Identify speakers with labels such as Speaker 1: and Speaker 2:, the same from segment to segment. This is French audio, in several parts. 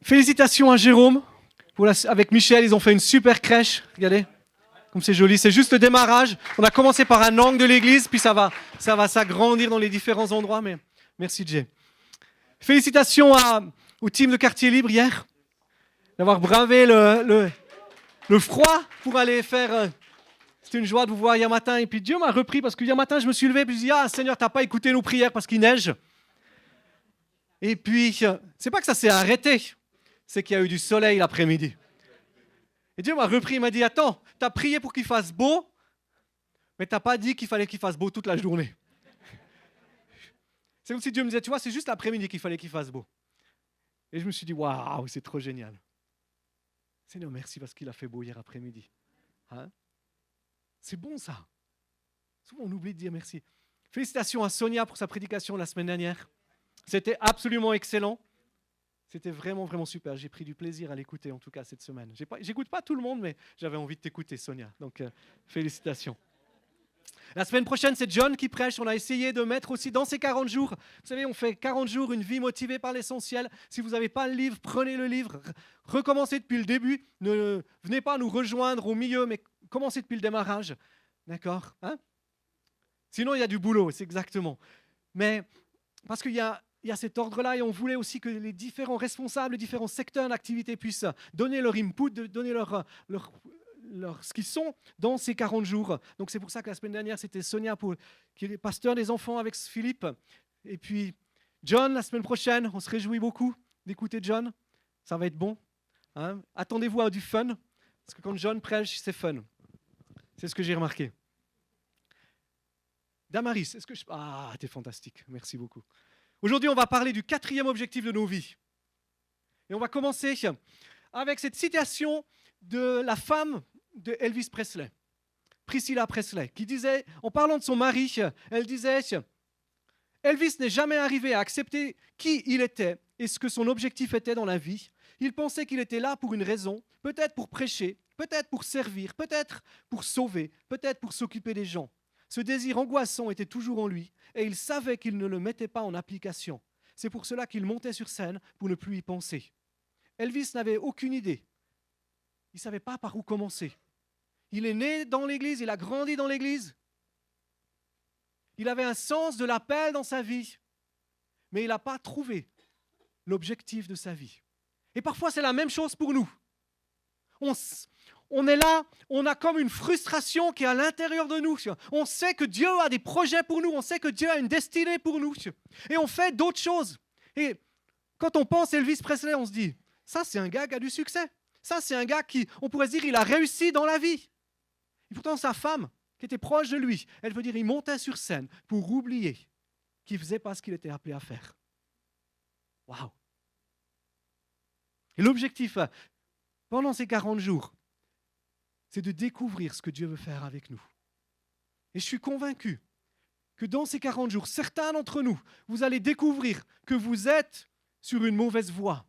Speaker 1: Félicitations à Jérôme. Avec Michel, ils ont fait une super crèche. Regardez, comme c'est joli. C'est juste le démarrage. On a commencé par un angle de l'église, puis ça va s'agrandir dans les différents endroits. Mais merci, Jay. Félicitations au team de Quartier Libre hier, d'avoir bravé le froid pour aller faire... C'était une joie de vous voir hier matin. Et puis Dieu m'a repris parce que hier matin, je me suis levé et puis je dis « Ah, Seigneur, tu n'as pas écouté nos prières parce qu'il neige. » Et puis, c'est pas que ça s'est arrêté. C'est qu'il y a eu du soleil l'après-midi. Et Dieu m'a repris, il m'a dit, attends, tu as prié pour qu'il fasse beau, mais tu n'as pas dit qu'il fallait qu'il fasse beau toute la journée. C'est comme si Dieu me disait, tu vois, c'est juste l'après-midi qu'il fallait qu'il fasse beau. Et je me suis dit, waouh, c'est trop génial. Seigneur, merci parce qu'il a fait beau hier après-midi. Hein? C'est bon ça. Souvent on oublie de dire merci. Félicitations à Sonia pour sa prédication la semaine dernière. C'était absolument excellent. C'était vraiment, vraiment super. J'ai pris du plaisir à l'écouter, en tout cas, cette semaine. J'écoute pas tout le monde, mais j'avais envie de t'écouter, Sonia. Donc, félicitations. La semaine prochaine, c'est John qui prêche. On a essayé de mettre aussi dans ces 40 jours, vous savez, on fait 40 jours, une vie motivée par l'essentiel. Si vous n'avez pas le livre, prenez le livre. Recommencez depuis le début. Ne venez pas nous rejoindre au milieu, mais commencez depuis le démarrage. D'accord, hein? Sinon, il y a du boulot, c'est exactement. Mais parce qu'il y a cet ordre-là et on voulait aussi que les différents responsables, les différents secteurs d'activité puissent donner leur input, donner ce qu'ils sont dans ces 40 jours. Donc c'est pour ça que la semaine dernière, c'était Sonia qui est pasteur des enfants avec Philippe. Et puis John, la semaine prochaine, on se réjouit beaucoup d'écouter John. Ça va être bon. Hein? Attendez-vous à du fun, parce que quand John prêche, c'est fun. C'est ce que j'ai remarqué. Damaris, est-ce que je... Ah, t'es fantastique, merci beaucoup. Aujourd'hui, on va parler du 4e objectif de nos vies. Et on va commencer avec cette citation de la femme de Elvis Presley, Priscilla Presley, qui disait, en parlant de son mari, elle disait « Elvis n'est jamais arrivé à accepter qui il était et ce que son objectif était dans la vie. Il pensait qu'il était là pour une raison, peut-être pour prêcher, peut-être pour servir, peut-être pour sauver, peut-être pour s'occuper des gens. Ce désir angoissant était toujours en lui et il savait qu'il ne le mettait pas en application. C'est pour cela qu'il montait sur scène pour ne plus y penser. Elvis n'avait aucune idée. Il ne savait pas par où commencer. Il est né dans l'église, il a grandi dans l'église. Il avait un sens de l'appel dans sa vie, mais il n'a pas trouvé l'objectif de sa vie. Et parfois, c'est la même chose pour nous. On est là, on a comme une frustration qui est à l'intérieur de nous. On sait que Dieu a des projets pour nous, on sait que Dieu a une destinée pour nous. Et on fait d'autres choses. Et quand on pense Elvis Presley, on se dit, ça c'est un gars qui a du succès. Ça c'est un gars qui, on pourrait se dire, il a réussi dans la vie. Et pourtant sa femme, qui était proche de lui, elle veut dire, il montait sur scène pour oublier qu'il ne faisait pas ce qu'il était appelé à faire. Waouh! Et l'objectif, pendant ces 40 jours, c'est de découvrir ce que Dieu veut faire avec nous. Et je suis convaincu que dans ces 40 jours, certains d'entre nous, vous allez découvrir que vous êtes sur une mauvaise voie.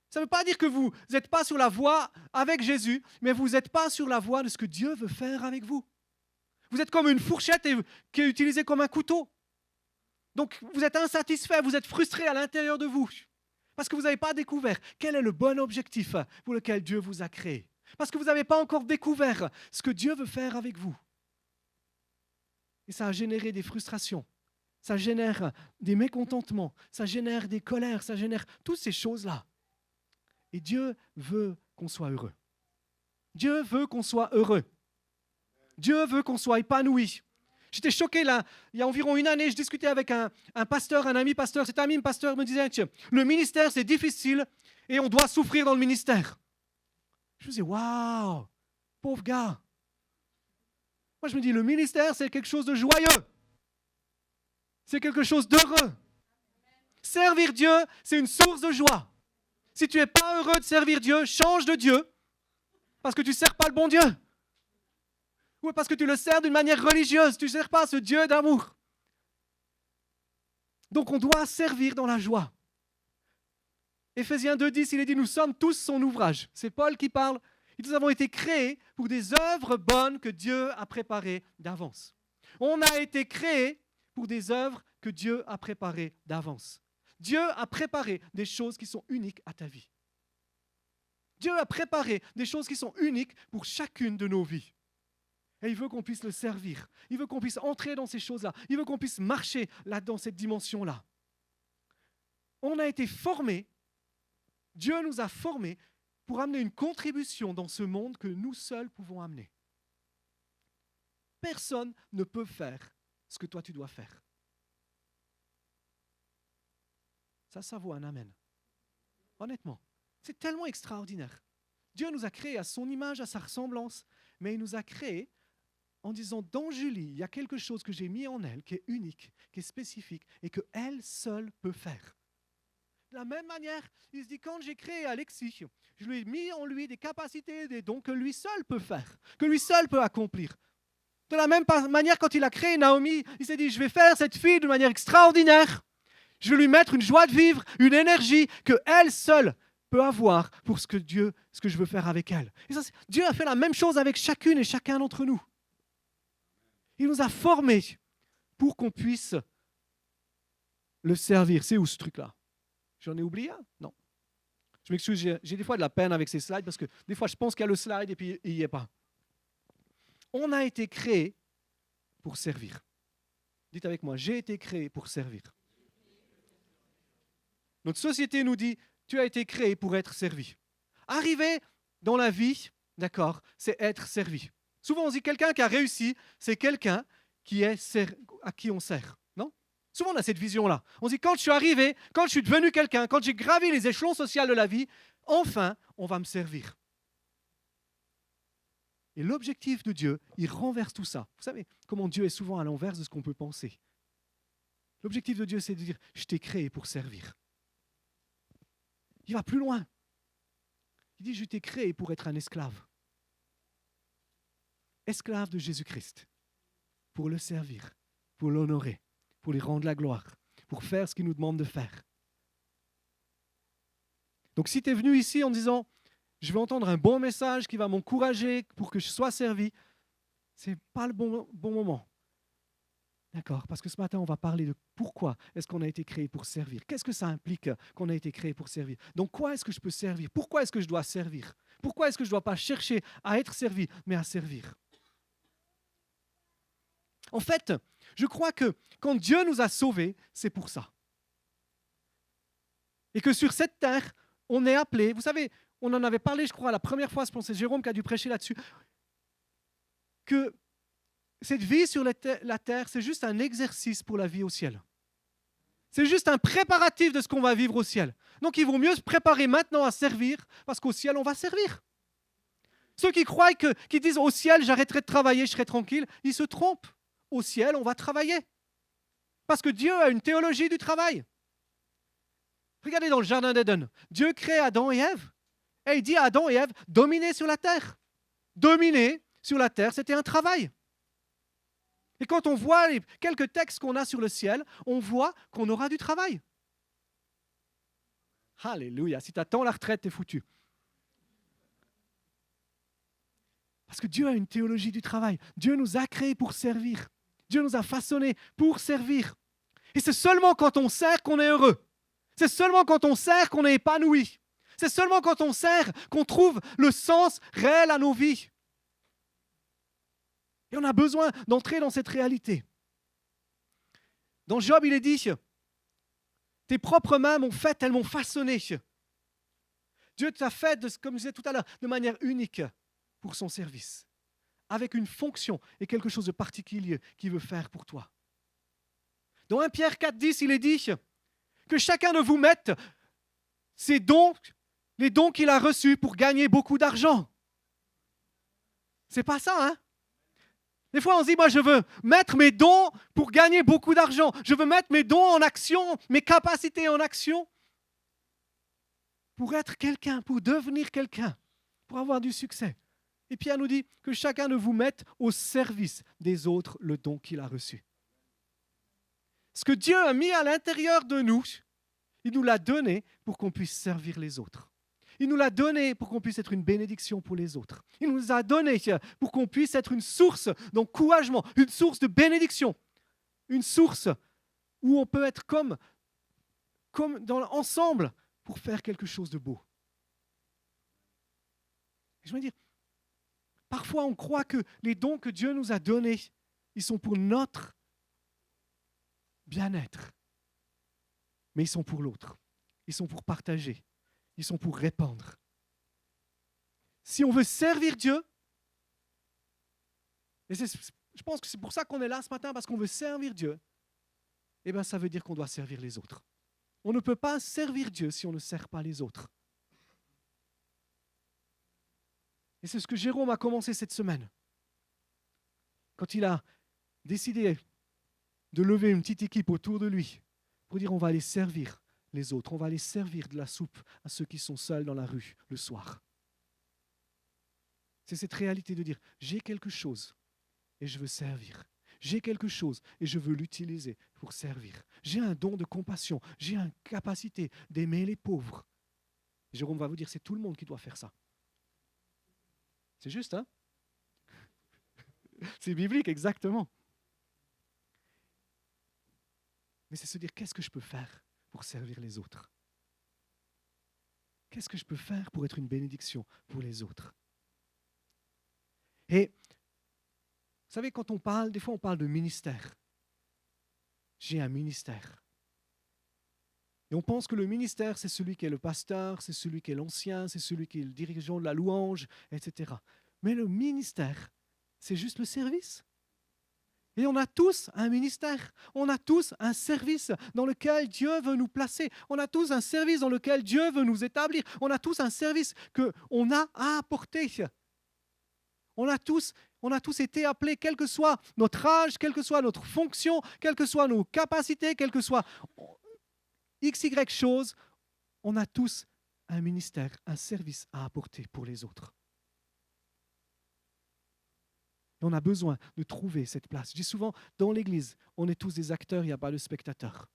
Speaker 1: Ça ne veut pas dire que vous n'êtes pas sur la voie avec Jésus, mais vous n'êtes pas sur la voie de ce que Dieu veut faire avec vous. Vous êtes comme une fourchette qui est utilisée comme un couteau. Donc vous êtes insatisfait, vous êtes frustré à l'intérieur de vous. Parce que vous n'avez pas découvert quel est le bon objectif pour lequel Dieu vous a créé. Parce que vous n'avez pas encore découvert ce que Dieu veut faire avec vous. Et ça a généré des frustrations, ça génère des mécontentements, ça génère des colères, ça génère toutes ces choses-là. Et Dieu veut qu'on soit heureux. Dieu veut qu'on soit heureux. Dieu veut qu'on soit épanoui. J'étais choqué là, il y a environ une année, je discutais avec un pasteur, un ami pasteur. Cet ami pasteur me disait, le ministère c'est difficile et on doit souffrir dans le ministère. Je me disais, waouh, pauvre gars. Moi, je me dis, le ministère, c'est quelque chose de joyeux. C'est quelque chose d'heureux. Servir Dieu, c'est une source de joie. Si tu n'es pas heureux de servir Dieu, change de Dieu. Parce que tu ne sers pas le bon Dieu. Ou parce que tu le sers d'une manière religieuse. Tu ne sers pas ce Dieu d'amour. Donc, on doit servir dans la joie. Éphésiens 2,10, il est dit, nous sommes tous son ouvrage. C'est Paul qui parle. Nous avons été créés pour des œuvres bonnes que Dieu a préparées d'avance. On a été créés pour des œuvres que Dieu a préparées d'avance. Dieu a préparé des choses qui sont uniques à ta vie. Dieu a préparé des choses qui sont uniques pour chacune de nos vies. Et il veut qu'on puisse le servir. Il veut qu'on puisse entrer dans ces choses-là. Il veut qu'on puisse marcher là dans cette dimension-là. On a été formés, Dieu nous a formés pour amener une contribution dans ce monde que nous seuls pouvons amener. Personne ne peut faire ce que toi tu dois faire. Ça vaut un amen. Honnêtement, c'est tellement extraordinaire. Dieu nous a créés à son image, à sa ressemblance, mais il nous a créés en disant, dans Julie, il y a quelque chose que j'ai mis en elle, qui est unique, qui est spécifique, et qu'elle seule peut faire. De la même manière, il se dit, quand j'ai créé Alexis, je lui ai mis en lui des capacités, des dons que lui seul peut faire, que lui seul peut accomplir. De la même manière, quand il a créé Naomi, il s'est dit, je vais faire cette fille de manière extraordinaire. Je vais lui mettre une joie de vivre, une énergie qu'elle seule peut avoir pour ce que je veux faire avec elle. Et ça, Dieu a fait la même chose avec chacune et chacun d'entre nous. Il nous a formés pour qu'on puisse le servir. C'est où ce truc-là? J'en ai oublié un? Non. Je m'excuse, j'ai des fois de la peine avec ces slides parce que des fois je pense qu'il y a le slide et puis il n'y est pas. On a été créé pour servir. Dites avec moi, j'ai été créé pour servir. Notre société nous dit, tu as été créé pour être servi. Arriver dans la vie, d'accord, c'est être servi. Souvent, on dit quelqu'un qui a réussi, c'est quelqu'un à qui on sert, non? Souvent, on a cette vision-là. On dit, quand je suis arrivé, quand je suis devenu quelqu'un, quand j'ai gravi les échelons sociaux de la vie, enfin, on va me servir. Et l'objectif de Dieu, il renverse tout ça. Vous savez comment Dieu est souvent à l'inverse de ce qu'on peut penser. L'objectif de Dieu, c'est de dire, je t'ai créé pour servir. Il va plus loin. Il dit, je t'ai créé pour être un esclave. Esclave de Jésus-Christ. Pour le servir, pour l'honorer, pour lui rendre la gloire, pour faire ce qu'il nous demande de faire. Donc si tu es venu ici en disant, je vais entendre un bon message qui va m'encourager pour que je sois servi, ce n'est pas le bon moment. D'accord? Parce que ce matin, on va parler de pourquoi est-ce qu'on a été créé pour servir. Qu'est-ce que ça implique qu'on a été créé pour servir? Donc, quoi est-ce que je peux servir? Pourquoi est-ce que je dois servir? Pourquoi est-ce que je ne dois pas chercher à être servi, mais à servir? En fait, je crois que quand Dieu nous a sauvés, c'est pour ça. Et que sur cette terre, on est appelé, vous savez, on en avait parlé, je crois, la première fois, je pense que c'est Jérôme qui a dû prêcher là-dessus, que cette vie sur la terre, c'est juste un exercice pour la vie au ciel. C'est juste un préparatif de ce qu'on va vivre au ciel. Donc, il vaut mieux se préparer maintenant à servir, parce qu'au ciel, on va servir. Ceux qui croient, qui disent au ciel, j'arrêterai de travailler, je serai tranquille, ils se trompent. Au ciel, on va travailler. Parce que Dieu a une théologie du travail. Regardez dans le jardin d'Éden. Dieu crée Adam et Ève. Et il dit à Adam et Ève, dominez sur la terre. Dominer sur la terre, c'était un travail. Et quand on voit les quelques textes qu'on a sur le ciel, on voit qu'on aura du travail. Alléluia. Si tu attends la retraite, t'es foutu. Parce que Dieu a une théologie du travail. Dieu nous a créés pour servir. Dieu nous a façonnés pour servir. Et c'est seulement quand on sert qu'on est heureux. C'est seulement quand on sert qu'on est épanoui. C'est seulement quand on sert qu'on trouve le sens réel à nos vies. Et on a besoin d'entrer dans cette réalité. Dans Job, il est dit, tes propres mains m'ont fait, elles m'ont façonné. Dieu t'a fait, comme je disais tout à l'heure, de manière unique pour son service, avec une fonction et quelque chose de particulier qu'il veut faire pour toi. Dans 1 Pierre 4,10, il est dit que chacun de vous mette ses dons, les dons qu'il a reçus pour gagner beaucoup d'argent. C'est pas ça, hein? Des fois, on se dit, moi, je veux mettre mes dons pour gagner beaucoup d'argent. Je veux mettre mes dons en action, mes capacités en action, pour être quelqu'un, pour devenir quelqu'un, pour avoir du succès. Et Pierre nous dit que chacun de vous mette au service des autres le don qu'il a reçu. Ce que Dieu a mis à l'intérieur de nous, il nous l'a donné pour qu'on puisse servir les autres. Il nous l'a donné pour qu'on puisse être une bénédiction pour les autres. Il nous a donné pour qu'on puisse être une source d'encouragement, une source de bénédiction, une source où on peut être comme ensemble pour faire quelque chose de beau. Je veux dire, parfois on croit que les dons que Dieu nous a donnés, ils sont pour notre bien-être. Mais ils sont pour l'autre. Ils sont pour partager. Ils sont pour répandre. Si on veut servir Dieu, et je pense que c'est pour ça qu'on est là ce matin, parce qu'on veut servir Dieu, eh bien ça veut dire qu'on doit servir les autres. On ne peut pas servir Dieu si on ne sert pas les autres. Et c'est ce que Jérôme a commencé cette semaine. Quand il a décidé de lever une petite équipe autour de lui pour dire on va aller servir les autres, on va aller servir de la soupe à ceux qui sont seuls dans la rue le soir. C'est cette réalité de dire j'ai quelque chose et je veux servir. J'ai quelque chose et je veux l'utiliser pour servir. J'ai un don de compassion, j'ai une capacité d'aimer les pauvres. Jérôme va vous dire c'est tout le monde qui doit faire ça. C'est juste, hein? C'est biblique, exactement. Mais c'est se dire, qu'est-ce que je peux faire pour servir les autres? Qu'est-ce que je peux faire pour être une bénédiction pour les autres? Et, vous savez, quand on parle, des fois on parle de ministère. J'ai un ministère. Et on pense que le ministère, c'est celui qui est le pasteur, c'est celui qui est l'ancien, c'est celui qui est le dirigeant de la louange, etc. Mais le ministère, c'est juste le service. Et on a tous un ministère, on a tous un service dans lequel Dieu veut nous placer, on a tous un service dans lequel Dieu veut nous établir, on a tous un service qu'on a à apporter. On a tous été appelés, quel que soit notre âge, quelle que soit notre fonction, quelles que soient nos capacités, quelle que soit XY chose, on a tous un ministère, un service à apporter pour les autres. Et on a besoin de trouver cette place. Je dis souvent, dans l'Église, on est tous des acteurs, il n'y a pas de spectateurs.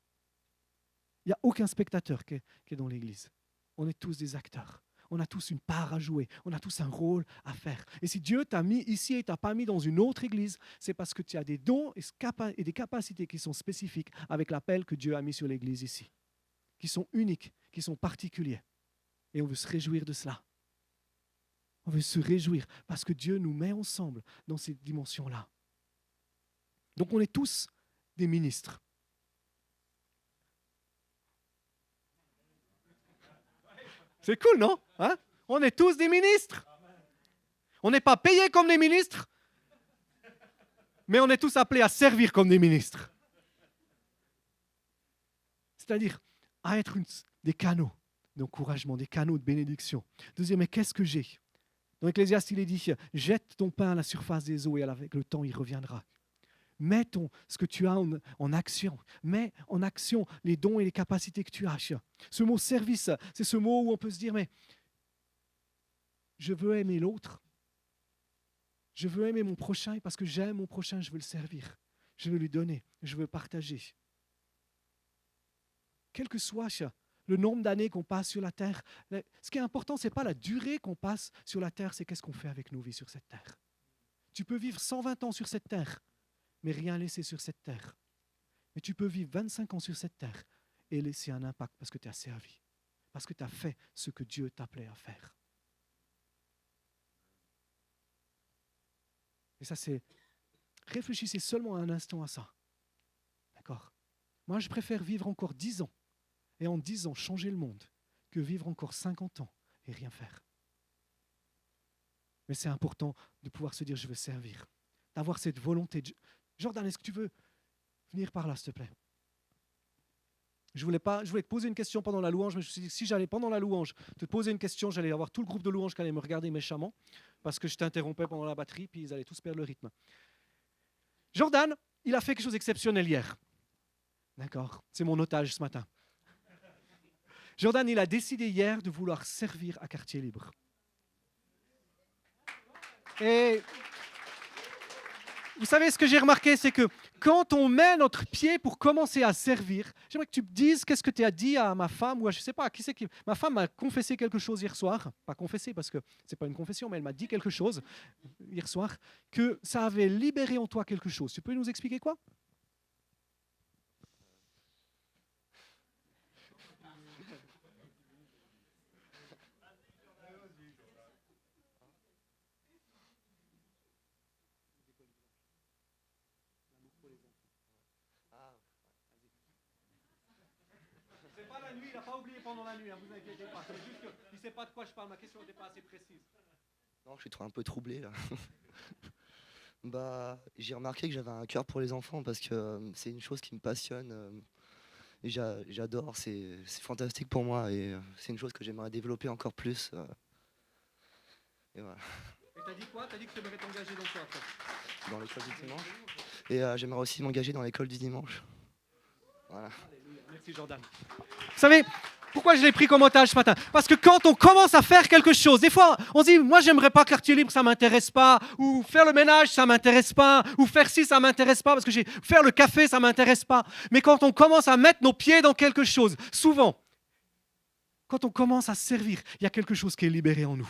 Speaker 1: Il n'y a aucun spectateur qui est dans l'Église. On est tous des acteurs. On a tous une part à jouer. On a tous un rôle à faire. Et si Dieu t'a mis ici et t'a pas mis dans une autre Église, c'est parce que tu as des dons et des capacités qui sont spécifiques avec l'appel que Dieu a mis sur l'Église ici, qui sont uniques, qui sont particuliers. Et on veut se réjouir de cela. On veut se réjouir parce que Dieu nous met ensemble dans ces dimensions-là. Donc on est tous des ministres. C'est cool, non? Hein? On est tous des ministres. On n'est pas payés comme des ministres, mais on est tous appelés à servir comme des ministres. C'est-à-dire à être des canaux d'encouragement, des canaux de bénédiction. Deuxième, mais qu'est-ce que j'ai? Dans Ecclésiaste, il est dit, jette ton pain à la surface des eaux et avec le temps, il reviendra. Mets ce que tu as en action. Mets en action les dons et les capacités que tu as. Ce mot service, c'est ce mot où on peut se dire, mais je veux aimer l'autre. Je veux aimer mon prochain et parce que j'aime mon prochain, je veux le servir. Je veux lui donner. Je veux partager. Quel que soit le nombre d'années qu'on passe sur la terre, ce qui est important, ce n'est pas la durée qu'on passe sur la terre, c'est qu'est-ce qu'on fait avec nos vies sur cette terre. Tu peux vivre 120 ans sur cette terre, mais rien laisser sur cette terre. Mais tu peux vivre 25 ans sur cette terre et laisser un impact parce que tu as servi, parce que tu as fait ce que Dieu t'appelait à faire. Et ça, c'est... Réfléchissez seulement un instant à ça. D'accord? Moi, je préfère vivre encore 10 ans et en 10 ans changer le monde que vivre encore 50 ans et rien faire. Mais c'est important de pouvoir se dire je veux servir, d'avoir cette volonté. Jordan, est-ce que tu veux venir par là, s'il te plaît? Je voulais te poser une question pendant la louange, mais je me suis dit que si j'allais pendant la louange te poser une question, j'allais avoir tout le groupe de louange qui allait me regarder méchamment parce que je t'interrompais pendant la batterie, puis ils allaient tous perdre le rythme. Jordan, il a fait quelque chose d'exceptionnel hier. D'accord, c'est mon otage ce matin. Jordan, il a décidé hier de vouloir servir à Quartier Libre. Et vous savez, ce que j'ai remarqué, c'est que quand on met notre pied pour commencer à servir, j'aimerais que tu me dises qu'est-ce que tu as dit à ma femme, ou à, je ne sais pas, qui c'est qui... Ma femme m'a confessé quelque chose hier soir, pas confessé parce que ce n'est pas une confession, mais elle m'a dit quelque chose hier soir, que ça avait libéré en toi quelque chose. Tu peux nous expliquer quoi? pendant la nuit, vous inquiétez pas. C'est juste qu'il ne sait pas de quoi je parle. Ma question n'était pas assez précise.
Speaker 2: Non, je suis trop un peu troublé là. J'ai remarqué que j'avais un cœur pour les enfants parce que c'est une chose qui me passionne. Et j'adore, c'est fantastique pour moi et c'est une chose que j'aimerais développer encore plus. Et voilà.
Speaker 1: Et t'as dit quoi? T'as dit que tu aimerais t'engager dans quoi après?
Speaker 2: Dans l'école du dimanche. Et j'aimerais aussi m'engager dans l'école du dimanche. Voilà.
Speaker 1: Merci Jordan. Vous savez, pourquoi je l'ai pris comme otage ce matin? Parce que quand on commence à faire quelque chose, des fois on se dit, moi j'aimerais pas quartier libre, ça m'intéresse pas, ou faire le ménage, ça m'intéresse pas, ou faire ci, ça m'intéresse pas, parce que faire le café, ça m'intéresse pas. Mais quand on commence à mettre nos pieds dans quelque chose, souvent, quand on commence à servir, il y a quelque chose qui est libéré en nous.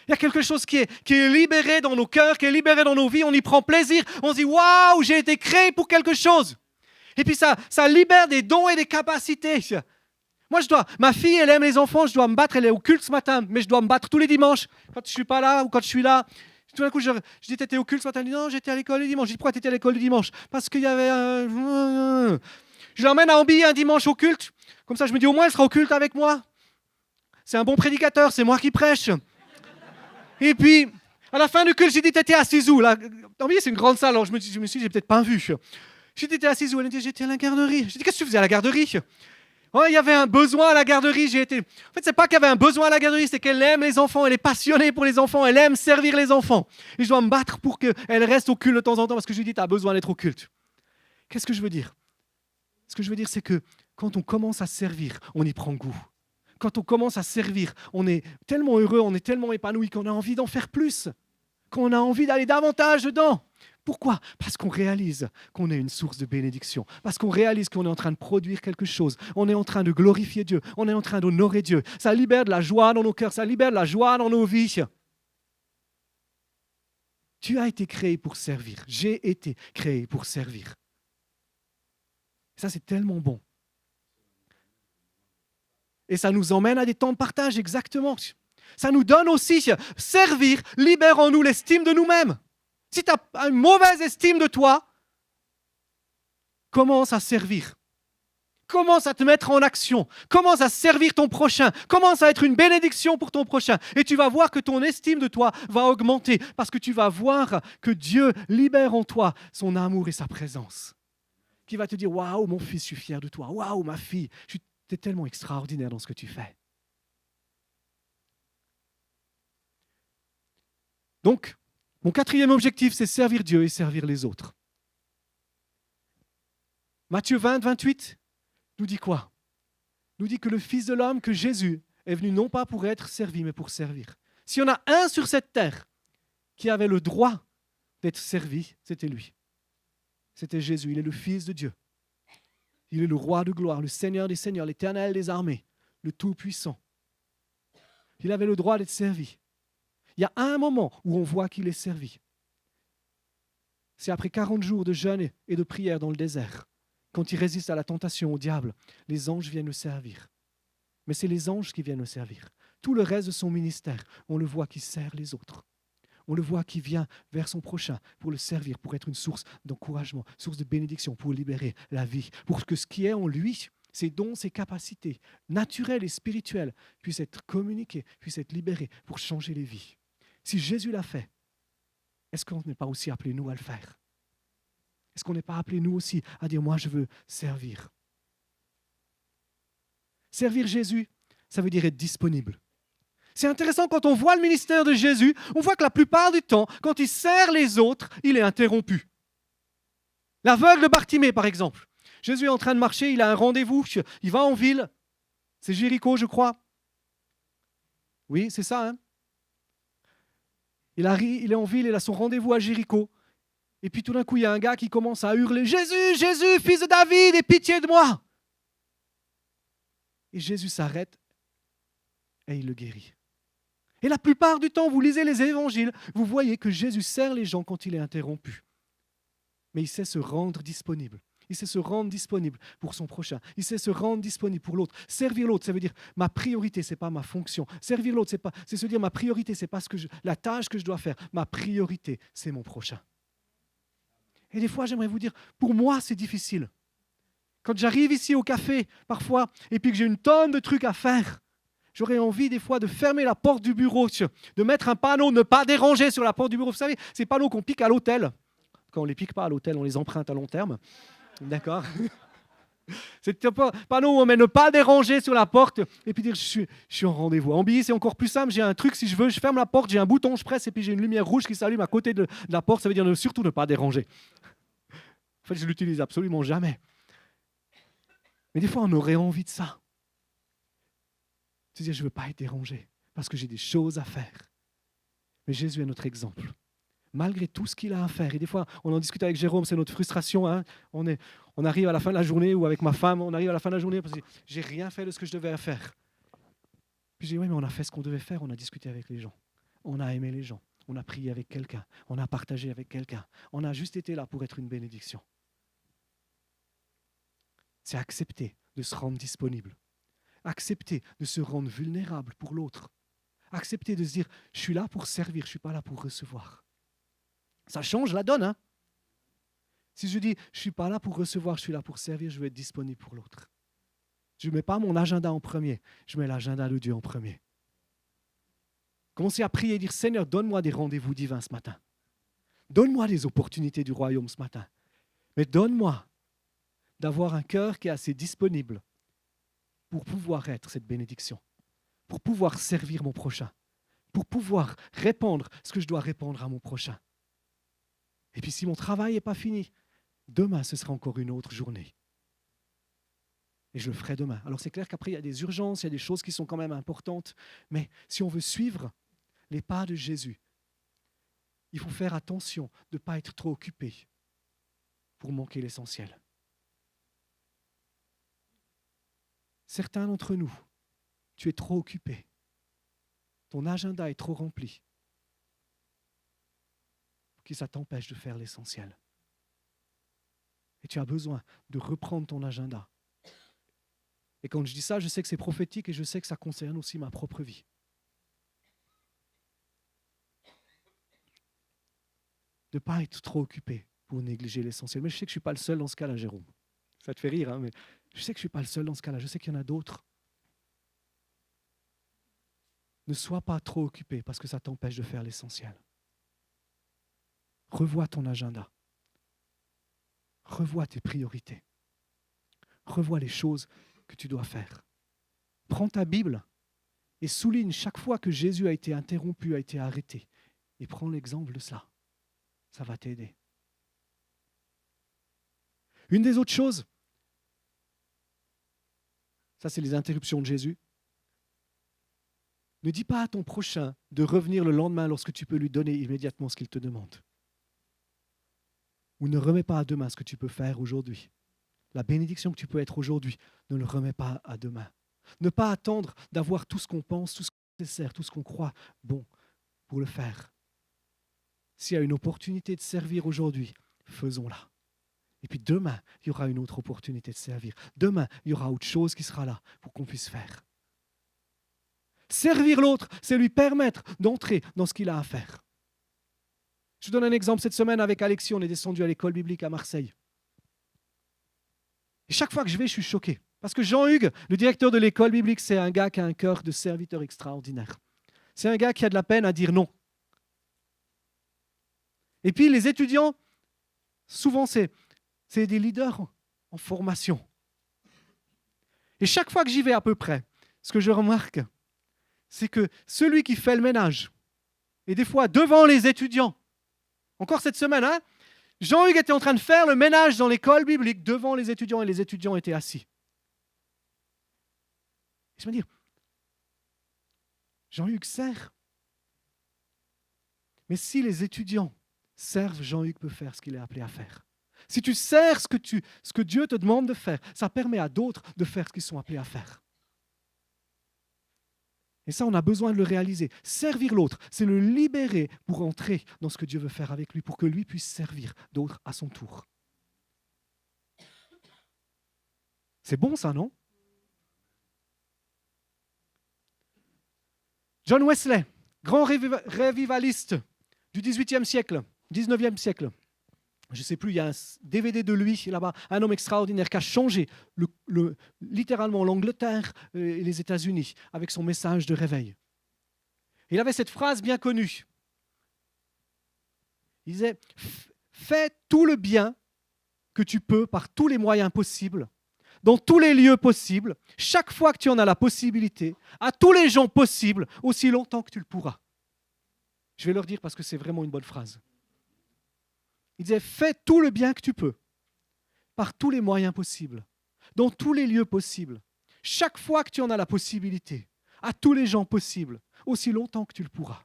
Speaker 1: Il y a quelque chose qui est libéré dans nos cœurs, qui est libéré dans nos vies, on y prend plaisir, on se dit, waouh, j'ai été créé pour quelque chose. Et puis ça libère des dons et des capacités. Moi, ma fille, elle aime les enfants, je dois me battre, elle est au culte ce matin, mais je dois me battre tous les dimanches, quand je ne suis pas là ou quand je suis là. Tout d'un coup, je dis, t'étais au culte ce matin? Elle dit, non, j'étais à l'école le dimanche. Je dis, pourquoi t'étais à l'école le dimanche? Parce qu'il y avait un... Je l'emmène à Ambi un dimanche au culte, comme ça je me dis, au moins elle sera au culte avec moi. C'est un bon prédicateur, c'est moi qui prêche. Et puis, à la fin du culte, j'ai dit, t'étais assise où là? Ambi, c'est une grande salle, alors je me suis dit, j'ai peut-être pas vu. J'ai dit, t'étais assise où? Elle me dit, j'étais à la garderie. J'ai dit, qu'est-ce que tu faisais à la garderie? Oh, il y avait un besoin à la garderie. En fait, c'est pas qu'il y avait un besoin à la garderie, c'est qu'elle aime les enfants, elle est passionnée pour les enfants, elle aime servir les enfants. Et je dois me battre pour qu'elle reste au culte de temps en temps parce que je lui dis, tu as besoin d'être au culte. Qu'est-ce que je veux dire? Ce que je veux dire, c'est que quand on commence à servir, on y prend goût. Quand on commence à servir, on est tellement heureux, on est tellement épanoui qu'on a envie d'en faire plus, qu'on a envie d'aller davantage dedans. Pourquoi? Parce qu'on réalise qu'on est une source de bénédiction, parce qu'on réalise qu'on est en train de produire quelque chose, on est en train de glorifier Dieu, on est en train d'honorer Dieu. Ça libère de la joie dans nos cœurs, ça libère de la joie dans nos vies. Tu as été créé pour servir, j'ai été créé pour servir. Ça, c'est tellement bon. Et ça nous emmène à des temps de partage, exactement. Ça nous donne aussi, servir libère en nous l'estime de nous-mêmes. Si tu as une mauvaise estime de toi, commence à servir. Commence à te mettre en action. Commence à servir ton prochain. Commence à être une bénédiction pour ton prochain. Et tu vas voir que ton estime de toi va augmenter parce que tu vas voir que Dieu libère en toi son amour et sa présence. Qui va te dire, waouh, mon fils, je suis fier de toi. Waouh, ma fille, tu es tellement extraordinaire dans ce que tu fais. Donc, mon quatrième objectif, c'est servir Dieu et servir les autres. Matthieu 20, 28 nous dit quoi? Nous dit que le Fils de l'homme, que Jésus, est venu non pas pour être servi, mais pour servir. S'il y en a un sur cette terre qui avait le droit d'être servi, c'était lui. C'était Jésus, il est le Fils de Dieu. Il est le roi de gloire, le Seigneur des seigneurs, l'Éternel des armées, le Tout-Puissant. Il avait le droit d'être servi. Il y a un moment où on voit qu'il est servi. C'est après 40 jours de jeûne et de prière dans le désert. Quand il résiste à la tentation, au diable, les anges viennent le servir. Mais c'est les anges qui viennent le servir. Tout le reste de son ministère, on le voit qui sert les autres. On le voit qui vient vers son prochain pour le servir, pour être une source d'encouragement, source de bénédiction, pour libérer la vie, pour que ce qui est en lui, ses dons, ses capacités naturelles et spirituelles puissent être communiquées, puissent être libérées pour changer les vies. Si Jésus l'a fait, est-ce qu'on n'est pas aussi appelé nous à le faire? Est-ce qu'on n'est pas appelé nous aussi à dire moi je veux servir? Servir Jésus, ça veut dire être disponible. C'est intéressant quand on voit le ministère de Jésus, on voit que la plupart du temps, quand il sert les autres, il est interrompu. L'aveugle de Bartimée, par exemple. Jésus est en train de marcher, il a un rendez-vous, il va en ville. C'est Jéricho, je crois. Oui, c'est ça, hein? Il est en ville, il a son rendez-vous à Jéricho. Et puis tout d'un coup, il y a un gars qui commence à hurler « Jésus, Jésus, fils de David, aie pitié de moi !» Et Jésus s'arrête et il le guérit. Et la plupart du temps, vous lisez les évangiles, vous voyez que Jésus sert les gens quand il est interrompu. Mais il sait se rendre disponible. Il sait se rendre disponible pour son prochain. Il sait se rendre disponible pour l'autre. Servir l'autre, ça veut dire ma priorité, ce n'est pas ma fonction. Servir l'autre, c'est se dire ma priorité, ce n'est pas la tâche que je dois faire. Ma priorité, c'est mon prochain. Et des fois, j'aimerais vous dire, pour moi, c'est difficile. Quand j'arrive ici au café, parfois, et puis que j'ai une tonne de trucs à faire, j'aurais envie des fois de fermer la porte du bureau, de mettre un panneau « Ne pas déranger » sur la porte du bureau. Vous savez, ces panneaux qu'on pique à l'hôtel. Quand on ne les pique pas à l'hôtel, on les emprunte à long terme. D'accord? C'est un panneau où on met « Ne pas déranger » sur la porte et puis dire je suis en rendez-vous. En Billy, c'est encore plus simple. J'ai un truc, si je veux, je ferme la porte, j'ai un bouton, je presse et puis j'ai une lumière rouge qui s'allume à côté de la porte. Ça veut dire surtout ne pas déranger. En fait, je ne l'utilise absolument jamais. Mais des fois, on aurait envie de ça. Se dire, je ne veux pas être dérangé parce que j'ai des choses à faire. Mais Jésus est notre exemple. Malgré tout ce qu'il a à faire. Et des fois, on en discute avec Jérôme, c'est notre frustration. Hein. On arrive à la fin de la journée, ou avec ma femme, on arrive à la fin de la journée parce que j'ai rien fait de ce que je devais faire. Puis je dis, oui, mais on a fait ce qu'on devait faire, on a discuté avec les gens. On a aimé les gens. On a prié avec quelqu'un. On a partagé avec quelqu'un. On a juste été là pour être une bénédiction. C'est accepter de se rendre disponible. Accepter de se rendre vulnérable pour l'autre. Accepter de se dire, je suis là pour servir, je ne suis pas là pour recevoir. Ça change la donne. Hein? Si je dis, je ne suis pas là pour recevoir, je suis là pour servir, je veux être disponible pour l'autre. Je ne mets pas mon agenda en premier, je mets l'agenda de Dieu en premier. Commencez à prier et dire, Seigneur, donne-moi des rendez-vous divins ce matin. Donne-moi des opportunités du royaume ce matin. Mais donne-moi d'avoir un cœur qui est assez disponible pour pouvoir être cette bénédiction, pour pouvoir servir mon prochain, pour pouvoir répandre ce que je dois répandre à mon prochain. Et puis si mon travail n'est pas fini, demain ce sera encore une autre journée. Et je le ferai demain. Alors c'est clair qu'après il y a des urgences, il y a des choses qui sont quand même importantes, mais si on veut suivre les pas de Jésus, il faut faire attention de ne pas être trop occupé pour manquer l'essentiel. Certains d'entre nous, tu es trop occupé. Ton agenda est trop rempli. Que ça t'empêche de faire l'essentiel. Et tu as besoin de reprendre ton agenda. Et quand je dis ça, je sais que c'est prophétique et je sais que ça concerne aussi ma propre vie. De ne pas être trop occupé pour négliger l'essentiel. Mais je sais que je ne suis pas le seul dans ce cas-là, Jérôme. Ça te fait rire, hein, mais je sais que je ne suis pas le seul dans ce cas-là. Je sais qu'il y en a d'autres. Ne sois pas trop occupé parce que ça t'empêche de faire l'essentiel. Revois ton agenda. Revois tes priorités. Revois les choses que tu dois faire. Prends ta Bible et souligne chaque fois que Jésus a été interrompu, a été arrêté. Et prends l'exemple de ça. Ça va t'aider. Une des autres choses, ça c'est les interruptions de Jésus. Ne dis pas à ton prochain de revenir le lendemain lorsque tu peux lui donner immédiatement ce qu'il te demande. Ou ne remets pas à demain ce que tu peux faire aujourd'hui. La bénédiction que tu peux être aujourd'hui, ne le remets pas à demain. Ne pas attendre d'avoir tout ce qu'on pense, tout ce qui est nécessaire, tout ce qu'on croit bon pour le faire. S'il y a une opportunité de servir aujourd'hui, faisons-la. Et puis demain, il y aura une autre opportunité de servir. Demain, il y aura autre chose qui sera là pour qu'on puisse faire. Servir l'autre, c'est lui permettre d'entrer dans ce qu'il a à faire. Je vous donne un exemple. Cette semaine, avec Alexis, on est descendu à l'école biblique à Marseille. Et chaque fois que je vais, je suis choqué. Parce que Jean-Hugues, le directeur de l'école biblique, c'est un gars qui a un cœur de serviteur extraordinaire. C'est un gars qui a de la peine à dire non. Et puis les étudiants, souvent c'est des leaders en formation. Et chaque fois que j'y vais à peu près, ce que je remarque, c'est que celui qui fait le ménage, et des fois devant les étudiants, encore cette semaine, hein, Jean-Hugues était en train de faire le ménage dans l'école biblique devant les étudiants et les étudiants étaient assis. Et je me dis, Jean-Hugues sert. Mais si les étudiants servent, Jean-Hugues peut faire ce qu'il est appelé à faire. Si tu sers ce que Dieu te demande de faire, ça permet à d'autres de faire ce qu'ils sont appelés à faire. Et ça, on a besoin de le réaliser. Servir l'autre, c'est le libérer pour entrer dans ce que Dieu veut faire avec lui, pour que lui puisse servir d'autres à son tour. C'est bon ça, non? John Wesley, grand révivaliste du XVIIIe siècle, XIXe siècle. je ne sais plus, il y a un DVD de lui là-bas, un homme extraordinaire qui a changé littéralement l'Angleterre et les États-Unis avec son message de réveil. Il avait cette phrase bien connue. Il disait « Fais tout le bien que tu peux par tous les moyens possibles, dans tous les lieux possibles, chaque fois que tu en as la possibilité, à tous les gens possibles, aussi longtemps que tu le pourras. » Je vais leur dire parce que c'est vraiment une bonne phrase. Il disait « Fais tout le bien que tu peux, par tous les moyens possibles, dans tous les lieux possibles, chaque fois que tu en as la possibilité, à tous les gens possibles, aussi longtemps que tu le pourras. »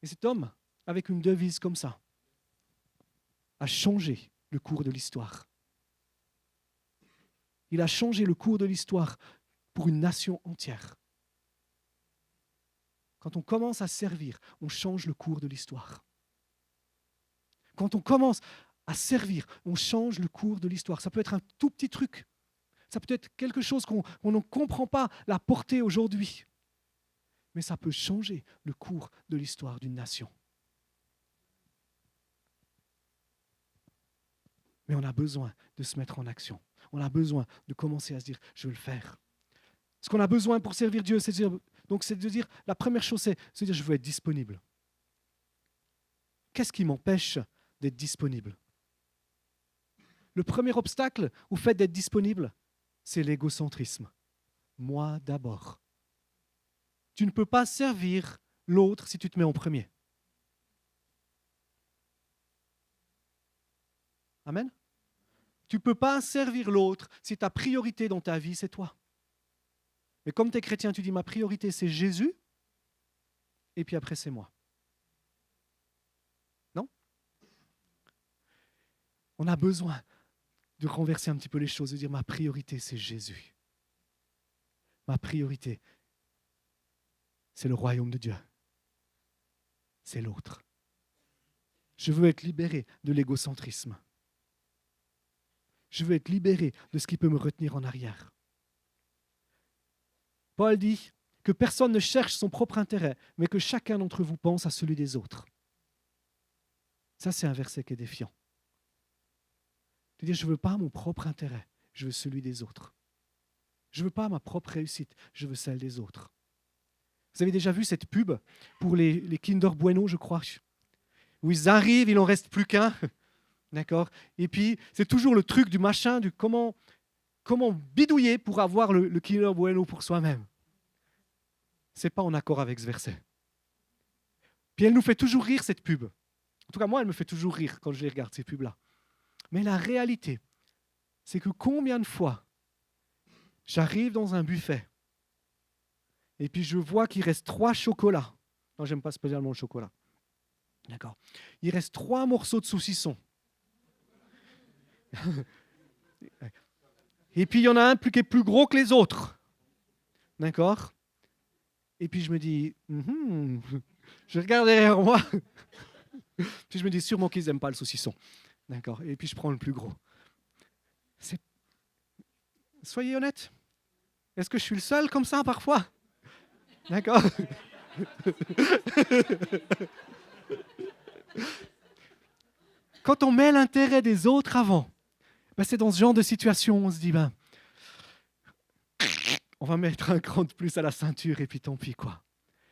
Speaker 1: Et cet homme, avec une devise comme ça, a changé le cours de l'histoire. Il a changé le cours de l'histoire pour une nation entière. Quand on commence à servir, on change le cours de l'histoire. Quand on commence à servir, on change le cours de l'histoire. Ça peut être un tout petit truc. Ça peut être quelque chose qu'on ne comprend pas la portée aujourd'hui. Mais ça peut changer le cours de l'histoire d'une nation. Mais on a besoin de se mettre en action. On a besoin de commencer à se dire, je veux le faire. Ce qu'on a besoin pour servir Dieu, c'est de dire, la première chose, c'est de dire, je veux être disponible. Qu'est-ce qui m'empêche d'être disponible? Le premier obstacle au fait d'être disponible, c'est l'égocentrisme. Moi d'abord. Tu ne peux pas servir l'autre si tu te mets en premier. Amen. Tu ne peux pas servir l'autre si ta priorité dans ta vie, c'est toi. Mais comme tu es chrétien, tu dis ma priorité, c'est Jésus, et puis après, c'est moi. Non? On a besoin de renverser un petit peu les choses, de dire ma priorité, c'est Jésus. Ma priorité, c'est le royaume de Dieu. C'est l'autre. Je veux être libéré de l'égocentrisme. Je veux être libéré de ce qui peut me retenir en arrière. Paul dit que personne ne cherche son propre intérêt, mais que chacun d'entre vous pense à celui des autres. Ça, c'est un verset qui est défiant. Tu dis, je ne veux pas mon propre intérêt, je veux celui des autres. Je ne veux pas ma propre réussite, je veux celle des autres. Vous avez déjà vu cette pub pour les Kinder Bueno, je crois, où ils arrivent, il n'en reste plus qu'un. D'accord? Et puis, c'est toujours le truc du machin, du comment bidouiller pour avoir le Kinder Bueno pour soi-même. Ce n'est pas en accord avec ce verset. Puis elle nous fait toujours rire, cette pub. En tout cas, moi, elle me fait toujours rire quand je les regarde, ces pubs-là. Mais la réalité, c'est que combien de fois j'arrive dans un buffet et puis je vois qu'il reste 3 chocolats. Non, j'aime pas spécialement le chocolat. D'accord? Il reste 3 morceaux de saucisson. Et puis il y en a un qui est plus gros que les autres. D'accord? Et puis je me dis, je regarde derrière moi. Puis je me dis sûrement qu'ils n'aiment pas le saucisson. D'accord? Et puis je prends le plus gros. Soyez honnêtes. Est-ce que je suis le seul comme ça parfois? D'accord? Quand on met l'intérêt des autres avant, c'est dans ce genre de situation où on se dit, on va mettre un cran de plus à la ceinture et puis tant pis quoi.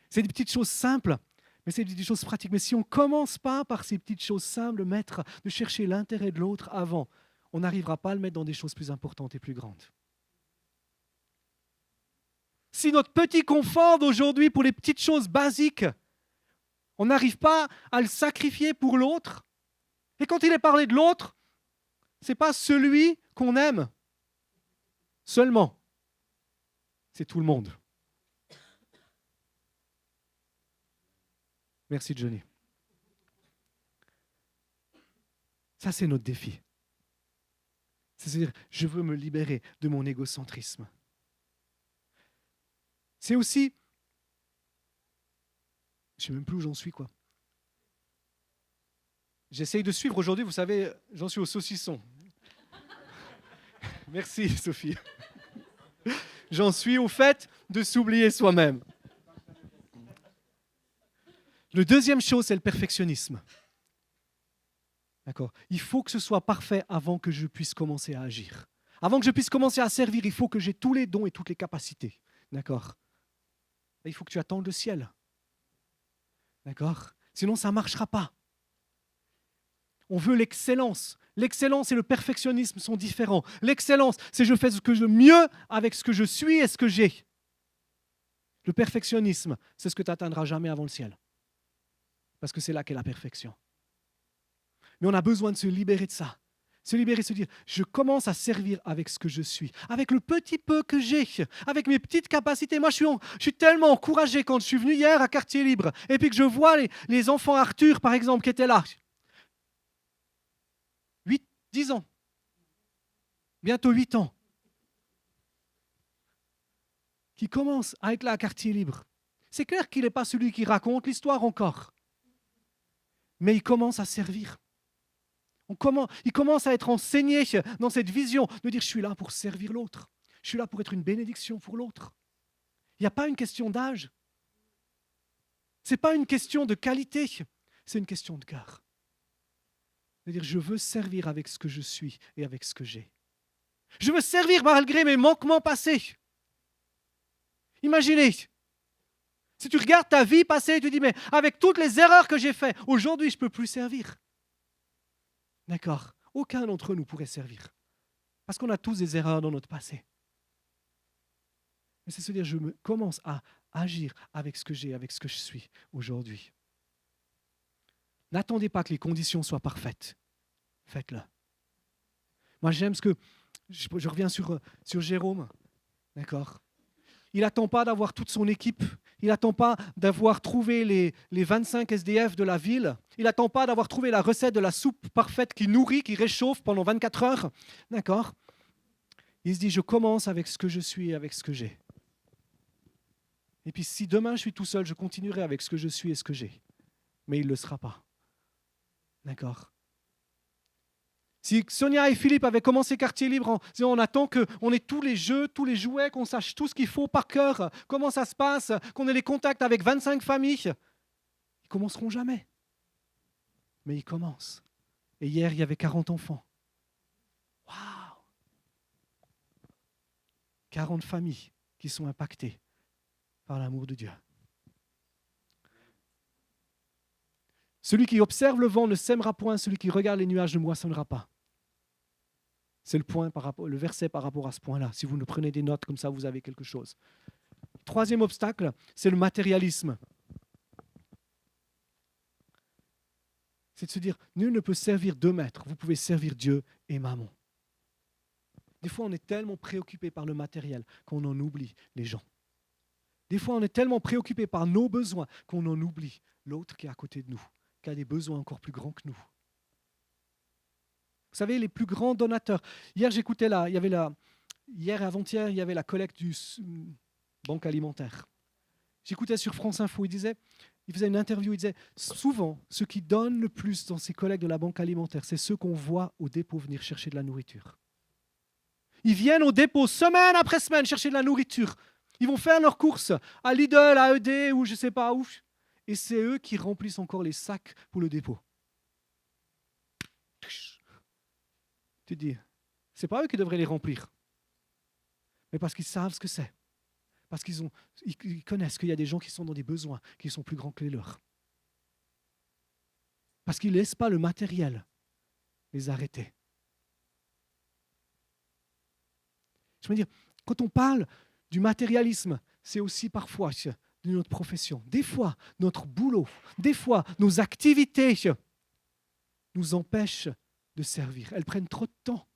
Speaker 1: C'est des petites choses simples, mais c'est des petites choses pratiques. Mais si on ne commence pas par ces petites choses simples, de chercher l'intérêt de l'autre avant, on n'arrivera pas à le mettre dans des choses plus importantes et plus grandes. Si notre petit confort d'aujourd'hui pour les petites choses basiques, on n'arrive pas à le sacrifier pour l'autre, et quand il est parlé de l'autre, ce n'est pas celui qu'on aime seulement, c'est tout le monde. Merci Johnny. Ça, c'est notre défi. C'est-à-dire, je veux me libérer de mon égocentrisme. C'est aussi, je ne sais même plus où j'en suis, quoi. J'essaye de suivre aujourd'hui, vous savez, j'en suis au saucisson. Merci Sophie. J'en suis au fait de s'oublier soi-même. Le deuxième chose, c'est le perfectionnisme. D'accord? Il faut que ce soit parfait avant que je puisse commencer à agir. Avant que je puisse commencer à servir, il faut que j'ai tous les dons et toutes les capacités. D'accord? Il faut que tu attendes le ciel. D'accord? Sinon, ça ne marchera pas. On veut l'excellence. L'excellence et le perfectionnisme sont différents. L'excellence, c'est je fais ce que je mieux avec ce que je suis et ce que j'ai. Le perfectionnisme, c'est ce que tu n'atteindras jamais avant le ciel. Parce que c'est là qu'est la perfection. Mais on a besoin de se libérer de ça. Se libérer, se dire, je commence à servir avec ce que je suis, avec le petit peu que j'ai, avec mes petites capacités. Moi, je suis tellement encouragé quand je suis venu hier à Quartier Libre et puis que je vois les enfants Arthur, par exemple, qui étaient là. 10 ans. Bientôt 8 ans. Qui commence à être là à Quartier Libre. C'est clair qu'il n'est pas celui qui raconte l'histoire encore. Mais il commence à servir. Il commence à être enseigné dans cette vision de dire je suis là pour servir l'autre. Je suis là pour être une bénédiction pour l'autre. Il n'y a pas une question d'âge. Ce n'est pas une question de qualité. C'est une question de cœur. De dire je veux servir avec ce que je suis et avec ce que j'ai. Je veux servir malgré mes manquements passés. Imaginez, si tu regardes ta vie passée, tu dis mais avec toutes les erreurs que j'ai faites, aujourd'hui je ne peux plus servir. D'accord? Aucun d'entre nous pourrait servir. Parce qu'on a tous des erreurs dans notre passé. Mais c'est se dire, commence à agir avec ce que j'ai, avec ce que je suis aujourd'hui. N'attendez pas que les conditions soient parfaites. Faites-le. Moi, j'aime ce que... Je reviens sur Jérôme. D'accord? Il n'attend pas d'avoir toute son équipe. Il n'attend pas d'avoir trouvé les 25 SDF de la ville. Il n'attend pas d'avoir trouvé la recette de la soupe parfaite qui nourrit, qui réchauffe pendant 24 heures. D'accord? Il se dit, je commence avec ce que je suis et avec ce que j'ai. Et puis si demain je suis tout seul, je continuerai avec ce que je suis et ce que j'ai. Mais il ne le sera pas. D'accord? Si Sonia et Philippe avaient commencé Quartier Libre en disant on attend qu'on ait tous les jeux, tous les jouets, qu'on sache tout ce qu'il faut par cœur, comment ça se passe, qu'on ait les contacts avec 25 familles, ils ne commenceront jamais. Mais ils commencent. Et hier, il y avait 40 enfants. Waouh! 40 familles qui sont impactées par l'amour de Dieu. Celui qui observe le vent ne sèmera point, celui qui regarde les nuages ne moissonnera pas. C'est le verset par rapport à ce point-là. Si vous ne prenez des notes comme ça, vous avez quelque chose. Troisième obstacle, c'est le matérialisme. C'est de se dire, nul ne peut servir deux maîtres. Vous pouvez servir Dieu et Mammon. Des fois, on est tellement préoccupé par le matériel qu'on en oublie les gens. Des fois, on est tellement préoccupé par nos besoins qu'on en oublie l'autre qui est à côté de nous, qui a des besoins encore plus grands que nous. Vous savez, les plus grands donateurs. Hier, j'écoutais hier et avant-hier, il y avait la collecte du Banque Alimentaire. J'écoutais sur France Info, il faisait une interview, il disait souvent, ceux qui donnent le plus dans ces collectes de la Banque Alimentaire, c'est ceux qu'on voit au dépôt venir chercher de la nourriture. Ils viennent au dépôt semaine après semaine chercher de la nourriture. Ils vont faire leurs courses à Lidl, à ED ou je ne sais pas où. Et c'est eux qui remplissent encore les sacs pour le dépôt. Tu te dis, c'est pas eux qui devraient les remplir. Mais parce qu'ils savent ce que c'est. Parce qu'ils connaissent qu'il y a des gens qui sont dans des besoins qui sont plus grands que les leurs. Parce qu'ils ne laissent pas le matériel les arrêter. Je veux dire, quand on parle du matérialisme, c'est aussi parfois de notre profession. Des fois, notre boulot, des fois, nos activités nous empêchent de servir. Elles prennent trop de temps.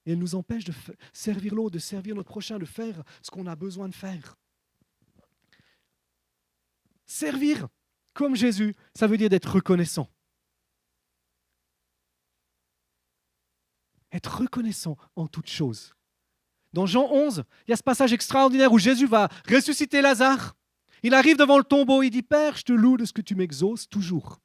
Speaker 1: Et elles nous empêchent de servir l'autre, de servir notre prochain, de faire ce qu'on a besoin de faire. Servir comme Jésus, ça veut dire d'être reconnaissant. Être reconnaissant en toutes choses. Dans Jean 11, il y a ce passage extraordinaire où Jésus va ressusciter Lazare. Il arrive devant le tombeau, il dit « Père, je te loue de ce que tu m'exauces toujours. »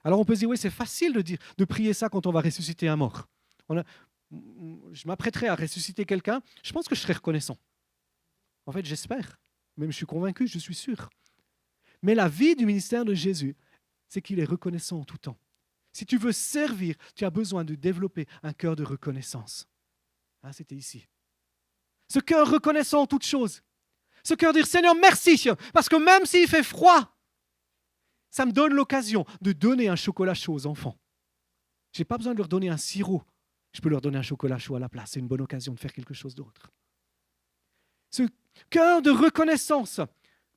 Speaker 1: Alors on peut se dire, oui, c'est facile de prier ça quand on va ressusciter un mort. Je m'apprêterai à ressusciter quelqu'un, je pense que je serai reconnaissant. En fait, j'espère. Même je suis convaincu, je suis sûr. Mais la vie du ministère de Jésus, c'est qu'il est reconnaissant en tout temps. Si tu veux servir, tu as besoin de développer un cœur de reconnaissance. Hein, c'était ici. Ce cœur reconnaissant en toutes choses. Ce cœur dire Seigneur, merci, parce que même s'il fait froid, ça me donne l'occasion de donner un chocolat chaud aux enfants. Je n'ai pas besoin de leur donner un sirop. Je peux leur donner un chocolat chaud à la place. C'est une bonne occasion de faire quelque chose d'autre. Ce cœur de reconnaissance.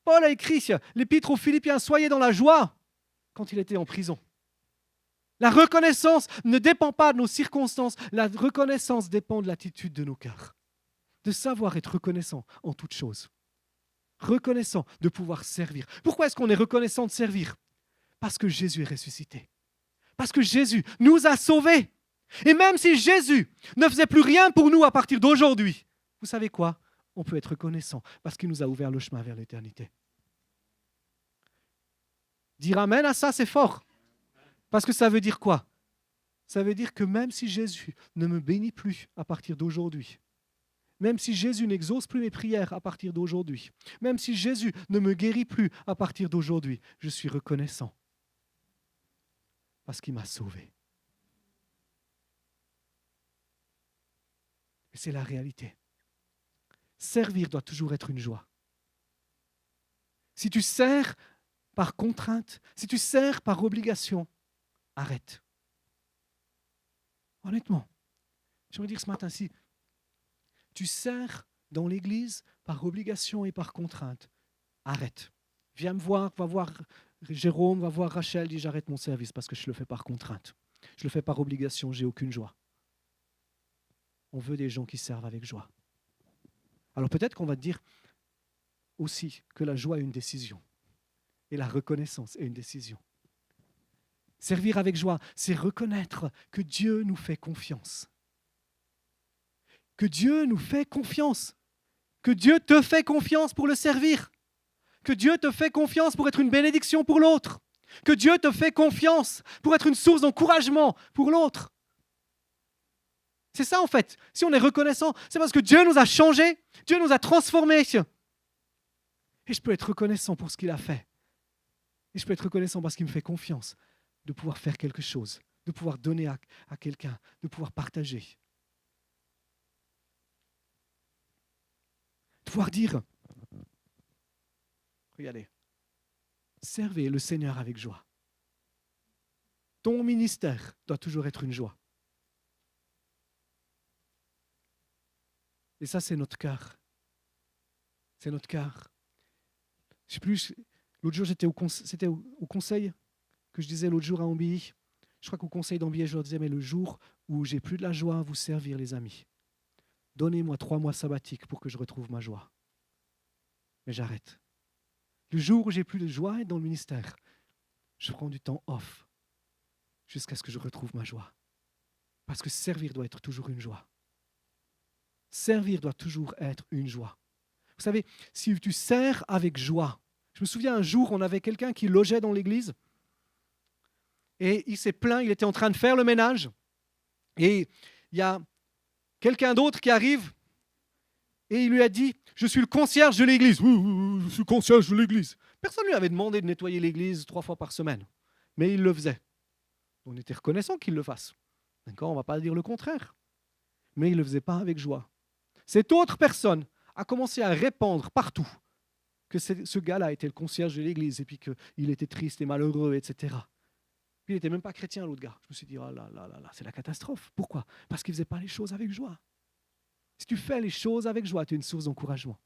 Speaker 1: Paul a écrit l'épître aux Philippiens, soyez dans la joie quand il était en prison. La reconnaissance ne dépend pas de nos circonstances. La reconnaissance dépend de l'attitude de nos cœurs. De savoir être reconnaissant en toutes choses. Reconnaissant de pouvoir servir. Pourquoi est-ce qu'on est reconnaissant de servir ? Parce que Jésus est ressuscité. Parce que Jésus nous a sauvés. Et même si Jésus ne faisait plus rien pour nous à partir d'aujourd'hui, vous savez quoi ? On peut être reconnaissant parce qu'il nous a ouvert le chemin vers l'éternité. Dire amen à ça, c'est fort. Parce que ça veut dire quoi ? Ça veut dire que même si Jésus ne me bénit plus à partir d'aujourd'hui, même si Jésus n'exauce plus mes prières à partir d'aujourd'hui, même si Jésus ne me guérit plus à partir d'aujourd'hui, je suis reconnaissant. Parce qu'il m'a sauvé. Et c'est la réalité. Servir doit toujours être une joie. Si tu sers par contrainte, si tu sers par obligation, arrête. Honnêtement, j'aimerais dire ce matin, si tu sers dans l'église par obligation et par contrainte, arrête. Viens me voir, va voir Jérôme, va voir Rachel, dis j'arrête mon service parce que je le fais par contrainte. Je le fais par obligation, j'ai aucune joie. On veut des gens qui servent avec joie. Alors peut-être qu'on va te dire aussi que la joie est une décision et la reconnaissance est une décision. Servir avec joie, c'est reconnaître que Dieu nous fait confiance. Que Dieu nous fait confiance. Que Dieu te fait confiance pour le servir. Que Dieu te fait confiance pour être une bénédiction pour l'autre. Que Dieu te fait confiance pour être une source d'encouragement pour l'autre. C'est ça en fait. Si on est reconnaissant, c'est parce que Dieu nous a changés, Dieu nous a transformés. Et je peux être reconnaissant pour ce qu'il a fait. Et je peux être reconnaissant parce qu'il me fait confiance de pouvoir faire quelque chose, de pouvoir donner à quelqu'un, de pouvoir partager. De pouvoir dire, regardez, servez le Seigneur avec joie. Ton ministère doit toujours être une joie. Et ça, c'est notre cœur. C'est notre cœur. Je sais plus, l'autre jour, c'était au conseil que je disais l'autre jour à Ambilly. Je crois qu'au conseil d'Ambilly, je leur disais, mais le jour où j'ai plus de la joie à vous servir, les amis, donnez-moi 3 mois sabbatiques pour que je retrouve ma joie. Mais j'arrête. Le jour où j'ai plus de joie dans le ministère, je prends du temps off jusqu'à ce que je retrouve ma joie. Parce que servir doit être toujours une joie. Servir doit toujours être une joie. Vous savez, si tu sers avec joie, je me souviens un jour, on avait quelqu'un qui logeait dans l'église et il s'est plaint, il était en train de faire le ménage et il y a quelqu'un d'autre qui arrive et il lui a dit « Je suis le concierge de l'église. » « Oui, je suis le concierge de l'église. » Personne ne lui avait demandé de nettoyer l'église 3 fois par semaine, mais il le faisait. On était reconnaissant qu'il le fasse. D'accord, on ne va pas dire le contraire. Mais il ne le faisait pas avec joie. Cette autre personne a commencé à répandre partout que ce gars-là était le concierge de l'église et puis qu'il était triste et malheureux, etc. Puis il n'était même pas chrétien, l'autre gars. Je me suis dit, oh là, c'est la catastrophe. Pourquoi ? Parce qu'il ne faisait pas les choses avec joie. Si tu fais les choses avec joie, tu es une source d'encouragement.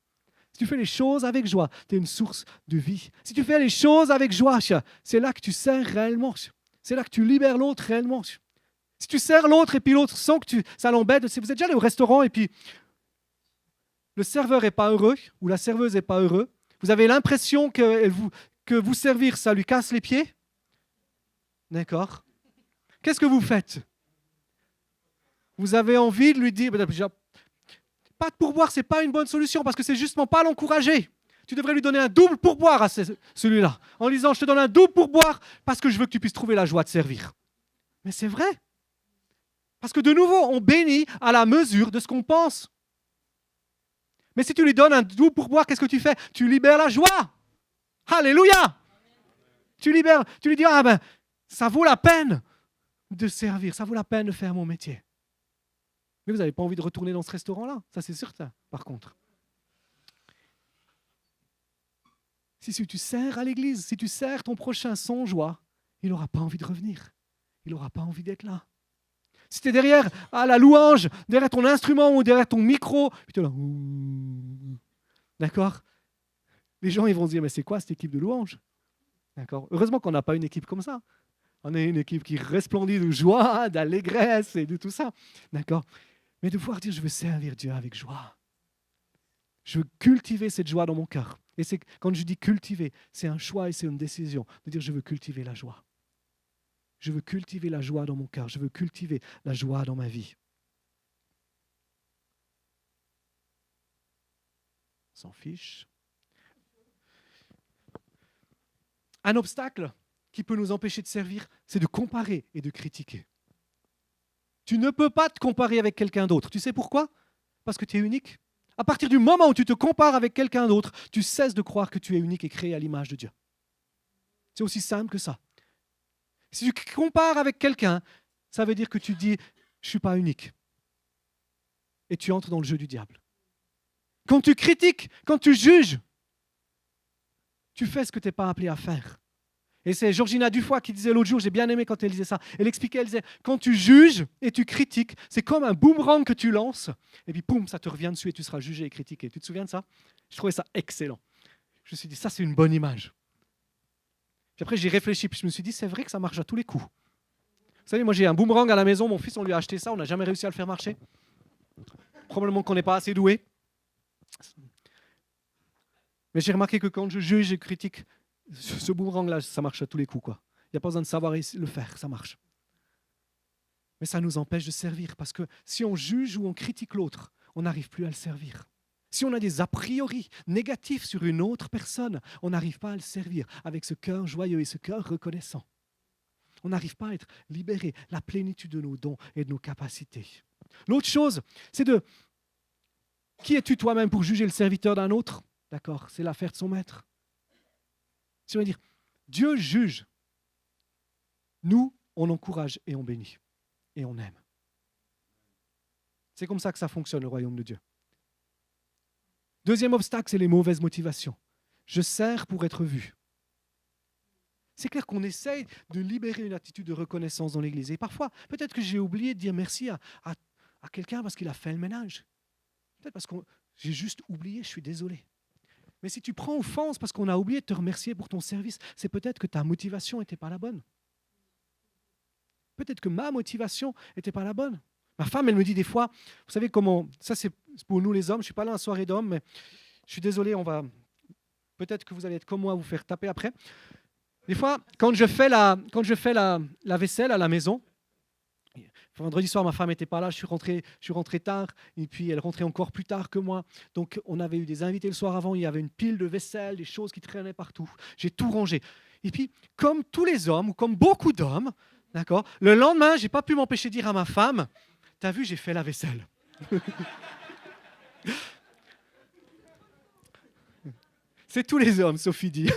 Speaker 1: Si tu fais les choses avec joie, tu es une source de vie. Si tu fais les choses avec joie, c'est là que tu sers réellement. C'est là que tu libères l'autre réellement. Si tu sers l'autre et puis l'autre sent que ça l'embête, si vous êtes déjà allé au restaurant et puis le serveur n'est pas heureux ou la serveuse n'est pas heureux, vous avez l'impression que vous servir, ça lui casse les pieds. D'accord ? Qu'est-ce que vous faites ? Vous avez envie de lui dire, pas de pourboire, ce n'est pas une bonne solution parce que c'est justement pas l'encourager. Tu devrais lui donner un double pourboire à celui-là, en disant, je te donne un double pourboire parce que je veux que tu puisses trouver la joie de servir. Mais c'est vrai. Parce que de nouveau, on bénit à la mesure de ce qu'on pense. Mais si tu lui donnes un double pourboire, qu'est-ce que tu fais ? Tu libères la joie. Alléluia ! Tu lui dis, ça vaut la peine de servir. Ça vaut la peine de faire mon métier. Mais vous n'avez pas envie de retourner dans ce restaurant-là. Ça, c'est certain, par contre. Si tu sers à l'église, si tu sers ton prochain sans joie, il n'aura pas envie de revenir. Il n'aura pas envie d'être là. Si tu es derrière la louange, derrière ton instrument ou derrière ton micro, puis tu es là. D'accord ? Les gens ils vont se dire, mais c'est quoi cette équipe de louange ? D'accord ? Heureusement qu'on n'a pas une équipe comme ça. On a une équipe qui resplendit de joie, d'allégresse et de tout ça. D'accord ? Mais de pouvoir dire, je veux servir Dieu avec joie. Je veux cultiver cette joie dans mon cœur. Et c'est, quand je dis cultiver, c'est un choix et c'est une décision de dire, je veux cultiver la joie. Je veux cultiver la joie dans mon cœur. Je veux cultiver la joie dans ma vie. On s'en fiche. Un obstacle qui peut nous empêcher de servir, c'est de comparer et de critiquer. Tu ne peux pas te comparer avec quelqu'un d'autre. Tu sais pourquoi ? Parce que tu es unique. À partir du moment où tu te compares avec quelqu'un d'autre, tu cesses de croire que tu es unique et créé à l'image de Dieu. C'est aussi simple que ça. Si tu compares avec quelqu'un, ça veut dire que tu dis « je ne suis pas unique ». Et tu entres dans le jeu du diable. Quand tu critiques, quand tu juges, tu fais ce que tu n'es pas appelé à faire. Et c'est Georgina Dufoy qui disait l'autre jour, j'ai bien aimé quand elle disait ça, elle expliquait, elle disait, quand tu juges et tu critiques, c'est comme un boomerang que tu lances, et puis poum, ça te revient dessus et tu seras jugé et critiqué. Tu te souviens de ça ? Je trouvais ça excellent. Je me suis dit, ça c'est une bonne image. Puis après j'ai réfléchi, puis je me suis dit, c'est vrai que ça marche à tous les coups. Vous savez, moi j'ai un boomerang à la maison, mon fils on lui a acheté ça, on n'a jamais réussi à le faire marcher. Probablement qu'on n'est pas assez doué. Mais j'ai remarqué que quand je juge et critique, ce boomerang-là, ça marche à tous les coups, quoi. Il n'y a pas besoin de savoir le faire, ça marche. Mais ça nous empêche de servir, parce que si on juge ou on critique l'autre, on n'arrive plus à le servir. Si on a des a priori négatifs sur une autre personne, on n'arrive pas à le servir avec ce cœur joyeux et ce cœur reconnaissant. On n'arrive pas à être libéré, la plénitude de nos dons et de nos capacités. L'autre chose, c'est de... Qui es-tu toi-même pour juger le serviteur d'un autre ? D'accord, c'est l'affaire de son maître. Si on va dire, Dieu juge, nous, on encourage et on bénit. Et on aime. C'est comme ça que ça fonctionne, le royaume de Dieu. Deuxième obstacle, c'est les mauvaises motivations. Je sers pour être vu. C'est clair qu'on essaye de libérer une attitude de reconnaissance dans l'Église. Et parfois, peut-être que j'ai oublié de dire merci à quelqu'un parce qu'il a fait le ménage. Peut-être parce que j'ai juste oublié, je suis désolé. Mais si tu prends offense parce qu'on a oublié de te remercier pour ton service, c'est peut-être que ta motivation n'était pas la bonne. Peut-être que ma motivation n'était pas la bonne. Ma femme, elle me dit des fois, vous savez comment, ça c'est pour nous les hommes, je ne suis pas là en soirée d'hommes, mais je suis désolé, peut-être que vous allez être comme moi, vous faire taper après. Des fois, quand je fais la vaisselle à la maison, vendredi soir, ma femme n'était pas là, je suis rentré tard, et puis elle rentrait encore plus tard que moi. Donc, on avait eu des invités le soir avant, il y avait une pile de vaisselle, des choses qui traînaient partout. J'ai tout rangé. Et puis, comme tous les hommes, ou comme beaucoup d'hommes, d'accord, le lendemain, je n'ai pas pu m'empêcher de dire à ma femme, « T'as vu, j'ai fait la vaisselle. » C'est tous les hommes, Sophie dit.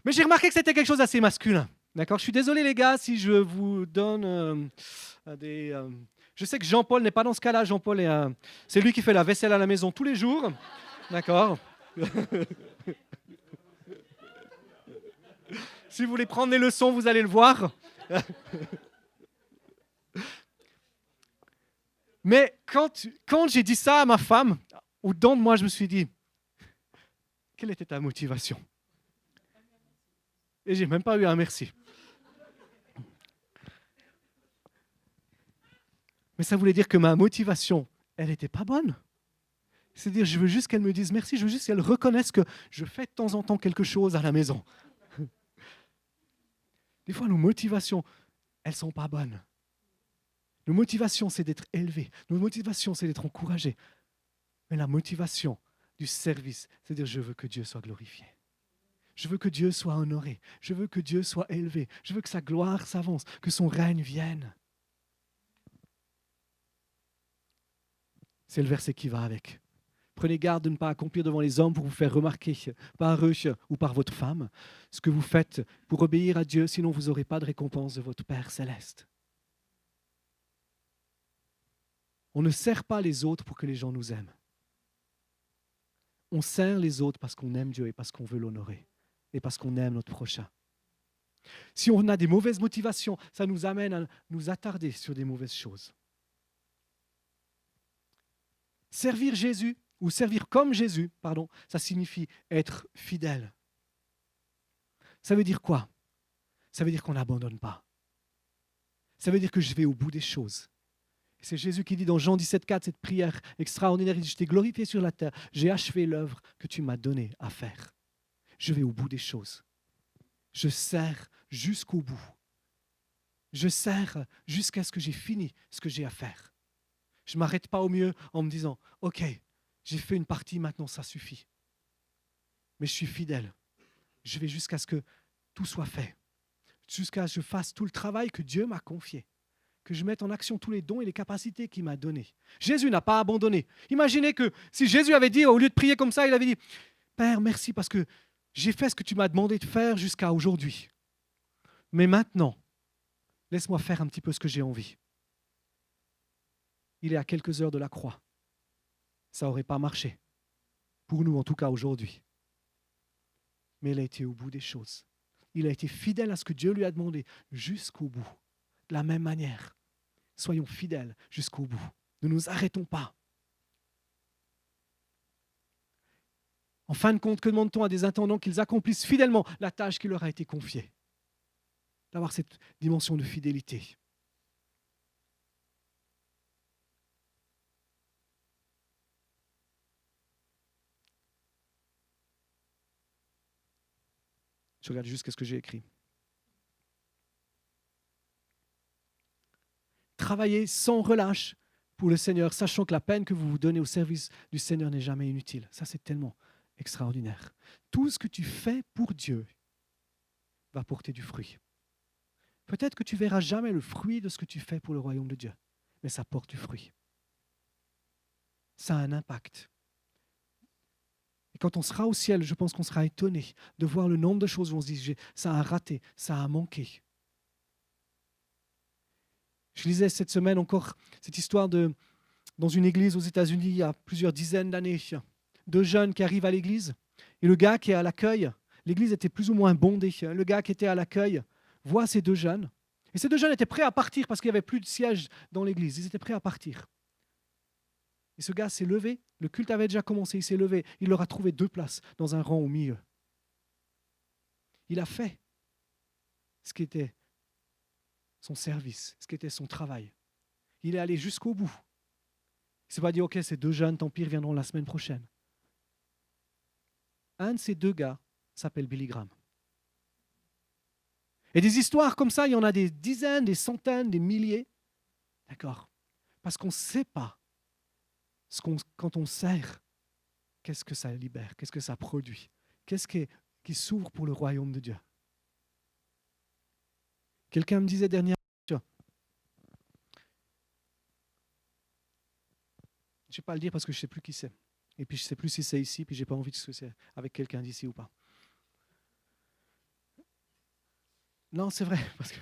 Speaker 1: Mais j'ai remarqué que c'était quelque chose d'assez masculin. D'accord, je suis désolé les gars si je vous donne des... Je sais que Jean-Paul n'est pas dans ce cas-là. Jean-Paul c'est lui qui fait la vaisselle à la maison tous les jours. D'accord. Si vous voulez prendre des leçons, vous allez le voir. Mais quand j'ai dit ça à ma femme, au dedans de moi, je me suis dit, quelle était ta motivation ? Et j'ai même pas eu un merci. Mais ça voulait dire que ma motivation, elle n'était pas bonne. C'est-à-dire, je veux juste qu'elle me dise merci, je veux juste qu'elle reconnaisse que je fais de temps en temps quelque chose à la maison. Des fois, nos motivations, elles ne sont pas bonnes. Nos motivations, c'est d'être élevés. Nos motivations, c'est d'être encouragés. Mais la motivation du service, c'est-à-dire, je veux que Dieu soit glorifié. Je veux que Dieu soit honoré. Je veux que Dieu soit élevé. Je veux que sa gloire s'avance, que son règne vienne. C'est le verset qui va avec. Prenez garde de ne pas accomplir devant les hommes pour vous faire remarquer par eux ou par votre femme ce que vous faites pour obéir à Dieu, sinon vous n'aurez pas de récompense de votre Père céleste. On ne sert pas les autres pour que les gens nous aiment. On sert les autres parce qu'on aime Dieu et parce qu'on veut l'honorer et parce qu'on aime notre prochain. Si on a des mauvaises motivations, ça nous amène à nous attarder sur des mauvaises choses. Servir Jésus, ou servir comme Jésus, ça signifie être fidèle. Ça veut dire quoi? Ça veut dire qu'on n'abandonne pas. Ça veut dire que je vais au bout des choses. C'est Jésus qui dit dans Jean 17,4, cette prière extraordinaire, il dit, je t'ai glorifié sur la terre, j'ai achevé l'œuvre que tu m'as donnée à faire. Je vais au bout des choses. Je sers jusqu'au bout. Je sers jusqu'à ce que j'ai fini ce que j'ai à faire. Je ne m'arrête pas au mieux en me disant, ok, j'ai fait une partie, maintenant ça suffit. Mais je suis fidèle. Je vais jusqu'à ce que tout soit fait. Jusqu'à ce que je fasse tout le travail que Dieu m'a confié. Que je mette en action tous les dons et les capacités qu'il m'a donnés. Jésus n'a pas abandonné. Imaginez que si Jésus avait dit, au lieu de prier comme ça, il avait dit, Père, merci parce que j'ai fait ce que tu m'as demandé de faire jusqu'à aujourd'hui. Mais maintenant, laisse-moi faire un petit peu ce que j'ai envie. Il est à quelques heures de la croix. Ça n'aurait pas marché. Pour nous, en tout cas aujourd'hui. Mais il a été au bout des choses. Il a été fidèle à ce que Dieu lui a demandé jusqu'au bout. De la même manière, soyons fidèles jusqu'au bout. Ne nous arrêtons pas. En fin de compte, que demande-t-on à des intendants qu'ils accomplissent fidèlement la tâche qui leur a été confiée? D'avoir cette dimension de fidélité. Je regarde juste ce que j'ai écrit. Travaillez sans relâche pour le Seigneur, sachant que la peine que vous vous donnez au service du Seigneur n'est jamais inutile. Ça, c'est tellement extraordinaire. Tout ce que tu fais pour Dieu va porter du fruit. Peut-être que tu ne verras jamais le fruit de ce que tu fais pour le royaume de Dieu, mais ça porte du fruit. Ça a un impact. Et quand on sera au ciel, je pense qu'on sera étonné de voir le nombre de choses où on se dit ça a raté, ça a manqué. Je lisais cette semaine encore cette histoire dans une église aux États-Unis, il y a plusieurs dizaines d'années, 2 jeunes qui arrivent à l'église et le gars qui est à l'accueil, l'église était plus ou moins bondée, le gars qui était à l'accueil voit ces 2 jeunes et ces 2 jeunes étaient prêts à partir parce qu'il n'y avait plus de siège dans l'église, ils étaient prêts à partir. Et ce gars s'est levé, le culte avait déjà commencé, il s'est levé, il leur a trouvé 2 places dans un rang au milieu. Il a fait ce qui était son service, ce qui était son travail. Il est allé jusqu'au bout. Il ne s'est pas dit, ok, ces 2 jeunes, tant pis, ils viendront la semaine prochaine. Un de ces 2 gars s'appelle Billy Graham. Et des histoires comme ça, il y en a des dizaines, des centaines, des milliers. D'accord? Parce qu'on ne sait pas, quand on sert, qu'est-ce que ça libère, qu'est-ce que ça produit, qu'est-ce qui s'ouvre pour le royaume de Dieu. Quelqu'un me disait dernièrement, je ne vais pas le dire parce que je ne sais plus qui c'est. Et puis je ne sais plus si c'est ici, puis je n'ai pas envie de ce que c'est avec quelqu'un d'ici ou pas. Non, c'est vrai, parce que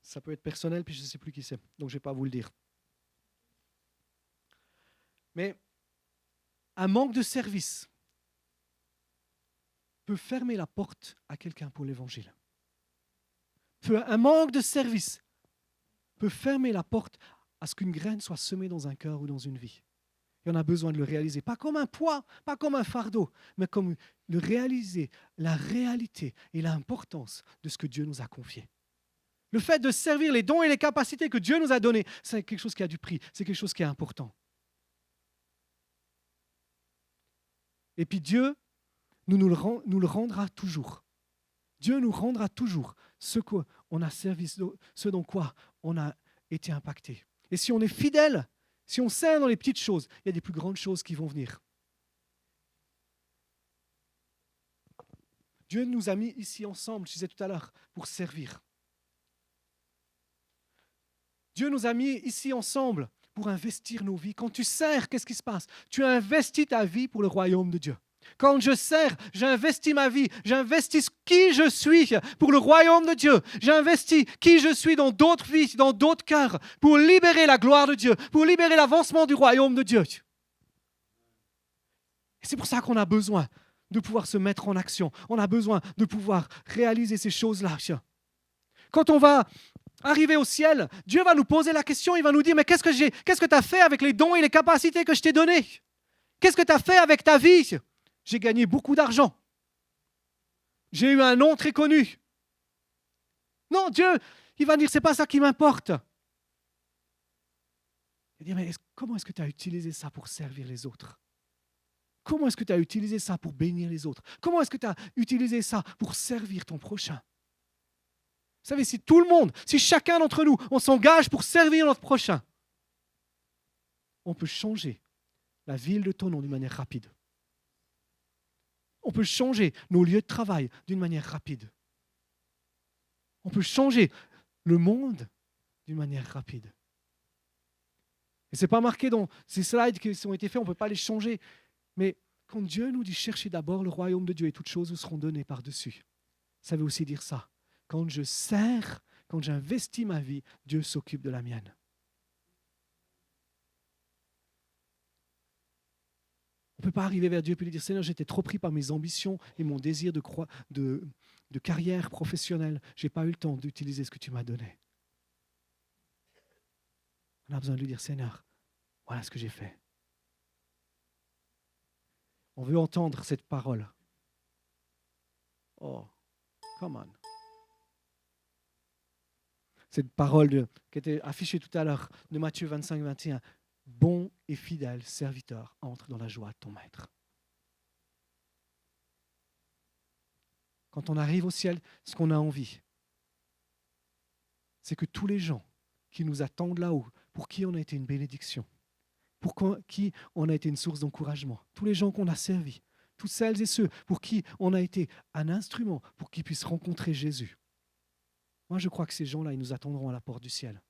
Speaker 1: ça peut être personnel, puis je ne sais plus qui c'est. Donc je ne vais pas vous le dire. Mais un manque de service peut fermer la porte à quelqu'un pour l'évangile. Un manque de service peut fermer la porte à ce qu'une graine soit semée dans un cœur ou dans une vie. Et on a besoin de le réaliser, pas comme un poids, pas comme un fardeau, mais comme le réaliser, la réalité et l'importance de ce que Dieu nous a confié. Le fait de servir les dons et les capacités que Dieu nous a donnés, c'est quelque chose qui a du prix, c'est quelque chose qui est important. Et puis Dieu nous le rendra toujours. Dieu nous rendra toujours ce qu'on a servi, ce dans quoi on a été impacté. Et si on est fidèle, si on sert dans les petites choses, il y a des plus grandes choses qui vont venir. Dieu nous a mis ici ensemble, je disais tout à l'heure, pour servir. Dieu nous a mis ici ensemble pour investir nos vies. Quand tu sers, qu'est-ce qui se passe? Tu investis ta vie pour le royaume de Dieu. Quand je sers, j'investis ma vie, j'investis qui je suis pour le royaume de Dieu. J'investis qui je suis dans d'autres vies, dans d'autres cœurs, pour libérer la gloire de Dieu, pour libérer l'avancement du royaume de Dieu. Et c'est pour ça qu'on a besoin de pouvoir se mettre en action. On a besoin de pouvoir réaliser ces choses-là. Quand on va arriver au ciel, Dieu va nous poser la question, il va nous dire, mais qu'est-ce que tu as fait avec les dons et les capacités que je t'ai donnés? Qu'est-ce que tu as fait avec ta vie? J'ai gagné beaucoup d'argent. J'ai eu un nom très connu. Non, Dieu, il va dire, c'est pas ça qui m'importe. Il va dire, mais comment est-ce que tu as utilisé ça pour servir les autres? Comment est-ce que tu as utilisé ça pour bénir les autres? Comment est-ce que tu as utilisé ça pour servir ton prochain? Vous savez, si tout le monde, si chacun d'entre nous, on s'engage pour servir notre prochain, on peut changer la ville de Thonon d'une manière rapide. On peut changer nos lieux de travail d'une manière rapide. On peut changer le monde d'une manière rapide. Et ce n'est pas marqué dans ces slides qui ont été faits, on ne peut pas les changer. Mais quand Dieu nous dit cherchez d'abord le royaume de Dieu et toutes choses vous seront données par-dessus, ça veut aussi dire ça. Quand je sers, quand j'investis ma vie, Dieu s'occupe de la mienne. On ne peut pas arriver vers Dieu et lui dire Seigneur, j'étais trop pris par mes ambitions et mon désir de carrière professionnelle. Je n'ai pas eu le temps d'utiliser ce que tu m'as donné. On a besoin de lui dire Seigneur, voilà ce que j'ai fait. On veut entendre cette parole. Oh, come on. Cette parole qui était affichée tout à l'heure de Matthieu 25, 21. Bon et fidèle serviteur, entre dans la joie de ton maître. Quand on arrive au ciel, ce qu'on a envie, c'est que tous les gens qui nous attendent là-haut, pour qui on a été une bénédiction, pour qui on a été une source d'encouragement, tous les gens qu'on a servis, toutes celles et ceux pour qui on a été un instrument pour qu'ils puissent rencontrer Jésus. Moi, je crois que ces gens-là, ils nous attendront à la porte du ciel.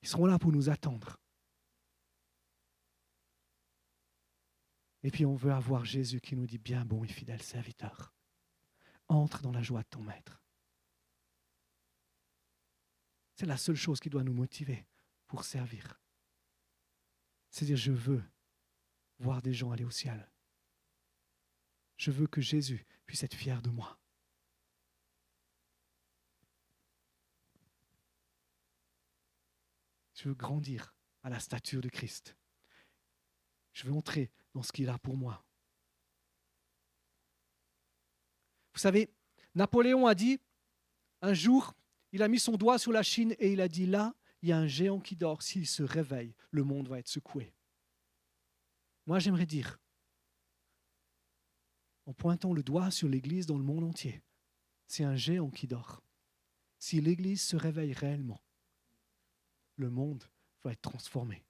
Speaker 1: Ils seront là pour nous attendre. Et puis on veut avoir Jésus qui nous dit bien bon et fidèle serviteur. Entre dans la joie de ton maître. C'est la seule chose qui doit nous motiver pour servir. C'est-à-dire je veux voir des gens aller au ciel. Je veux que Jésus puisse être fier de moi. Je veux grandir à la stature de Christ. Je veux entrer dans ce qu'il a pour moi. Vous savez, Napoléon a dit, un jour, il a mis son doigt sur la Chine et il a dit, là, il y a un géant qui dort, s'il se réveille, le monde va être secoué. Moi, j'aimerais dire, en pointant le doigt sur l'Église dans le monde entier, c'est un géant qui dort. Si l'Église se réveille réellement, le monde va être transformé.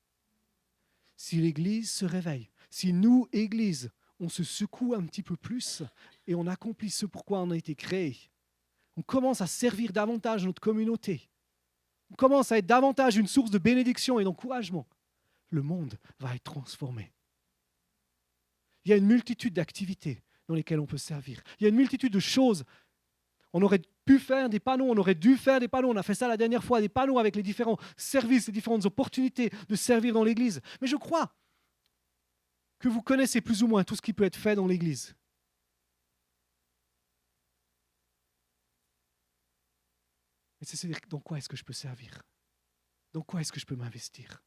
Speaker 1: Si l'Église se réveille, si nous, Église, on se secoue un petit peu plus et on accomplit ce pourquoi on a été créé, on commence à servir davantage notre communauté, on commence à être davantage une source de bénédiction et d'encouragement, le monde va être transformé. Il y a une multitude d'activités dans lesquelles on peut servir. Il y a une multitude de choses. On aurait pu faire des panneaux, on aurait dû faire des panneaux. On a fait ça la dernière fois, des panneaux avec les différents services, les différentes opportunités de servir dans l'Église. Mais je crois que vous connaissez plus ou moins tout ce qui peut être fait dans l'Église. Mais c'est-à-dire, dans quoi est-ce que je peux servir? Dans quoi est-ce que je peux m'investir?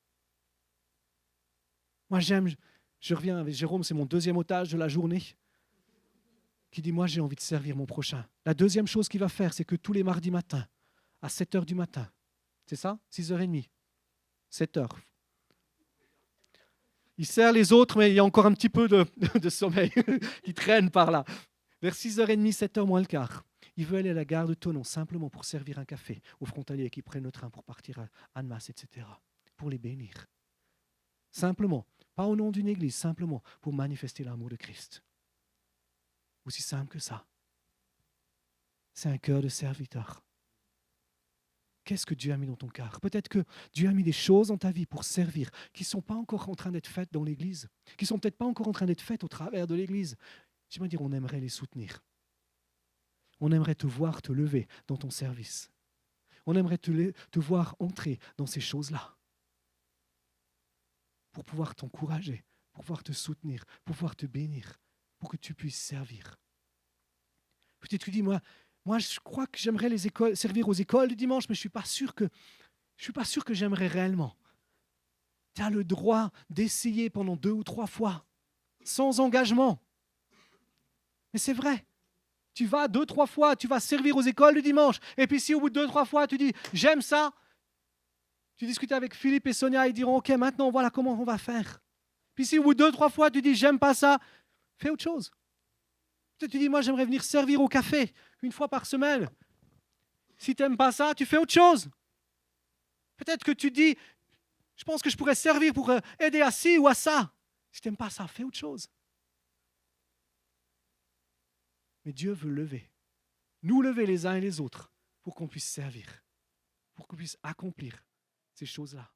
Speaker 1: Moi, je reviens avec Jérôme, c'est mon deuxième otage de la journée, qui dit, moi, j'ai envie de servir mon prochain. La deuxième chose qu'il va faire, c'est que tous les mardis matins, à 7h du matin, c'est ça? 6h30, 7h. Il sert les autres, mais il y a encore un petit peu de sommeil qui traîne par là. Vers 6h30, 7h moins le quart, il veut aller à la gare de Thonon simplement pour servir un café aux frontaliers qui prennent le train pour partir à Annemasse, etc., pour les bénir. Simplement, pas au nom d'une église, simplement pour manifester l'amour de Christ. Aussi simple que ça. C'est un cœur de serviteur. Qu'est-ce que Dieu a mis dans ton cœur? Peut-être que Dieu a mis des choses dans ta vie pour servir, qui ne sont pas encore en train d'être faites dans l'Église, qui ne sont peut-être pas encore en train d'être faites au travers de l'Église. J'aimerais dire, on aimerait les soutenir. On aimerait te voir te lever dans ton service. On aimerait te voir entrer dans ces choses-là pour pouvoir t'encourager, pour pouvoir te soutenir, pour pouvoir te bénir, pour que tu puisses servir. Peut-être que tu dis, moi, je crois que j'aimerais servir aux écoles du dimanche, mais je ne suis pas sûr que j'aimerais réellement. Tu as le droit d'essayer pendant 2 ou 3 fois, sans engagement. Mais c'est vrai. Tu vas 2, 3 fois, tu vas servir aux écoles du dimanche. Et puis si au bout de 2, 3 fois, tu dis, j'aime ça, tu discutes avec Philippe et Sonia, ils diront, ok, maintenant, voilà comment on va faire. Puis si au bout de 2, 3 fois, tu dis, j'aime pas ça, fais autre chose. Peut-être tu dis, moi, j'aimerais venir servir au café 1 fois par semaine. Si tu n'aimes pas ça, tu fais autre chose. Peut-être que tu dis, je pense que je pourrais servir pour aider à ci ou à ça. Si tu n'aimes pas ça, fais autre chose. Mais Dieu veut nous lever les uns et les autres pour qu'on puisse servir, pour qu'on puisse accomplir ces choses-là.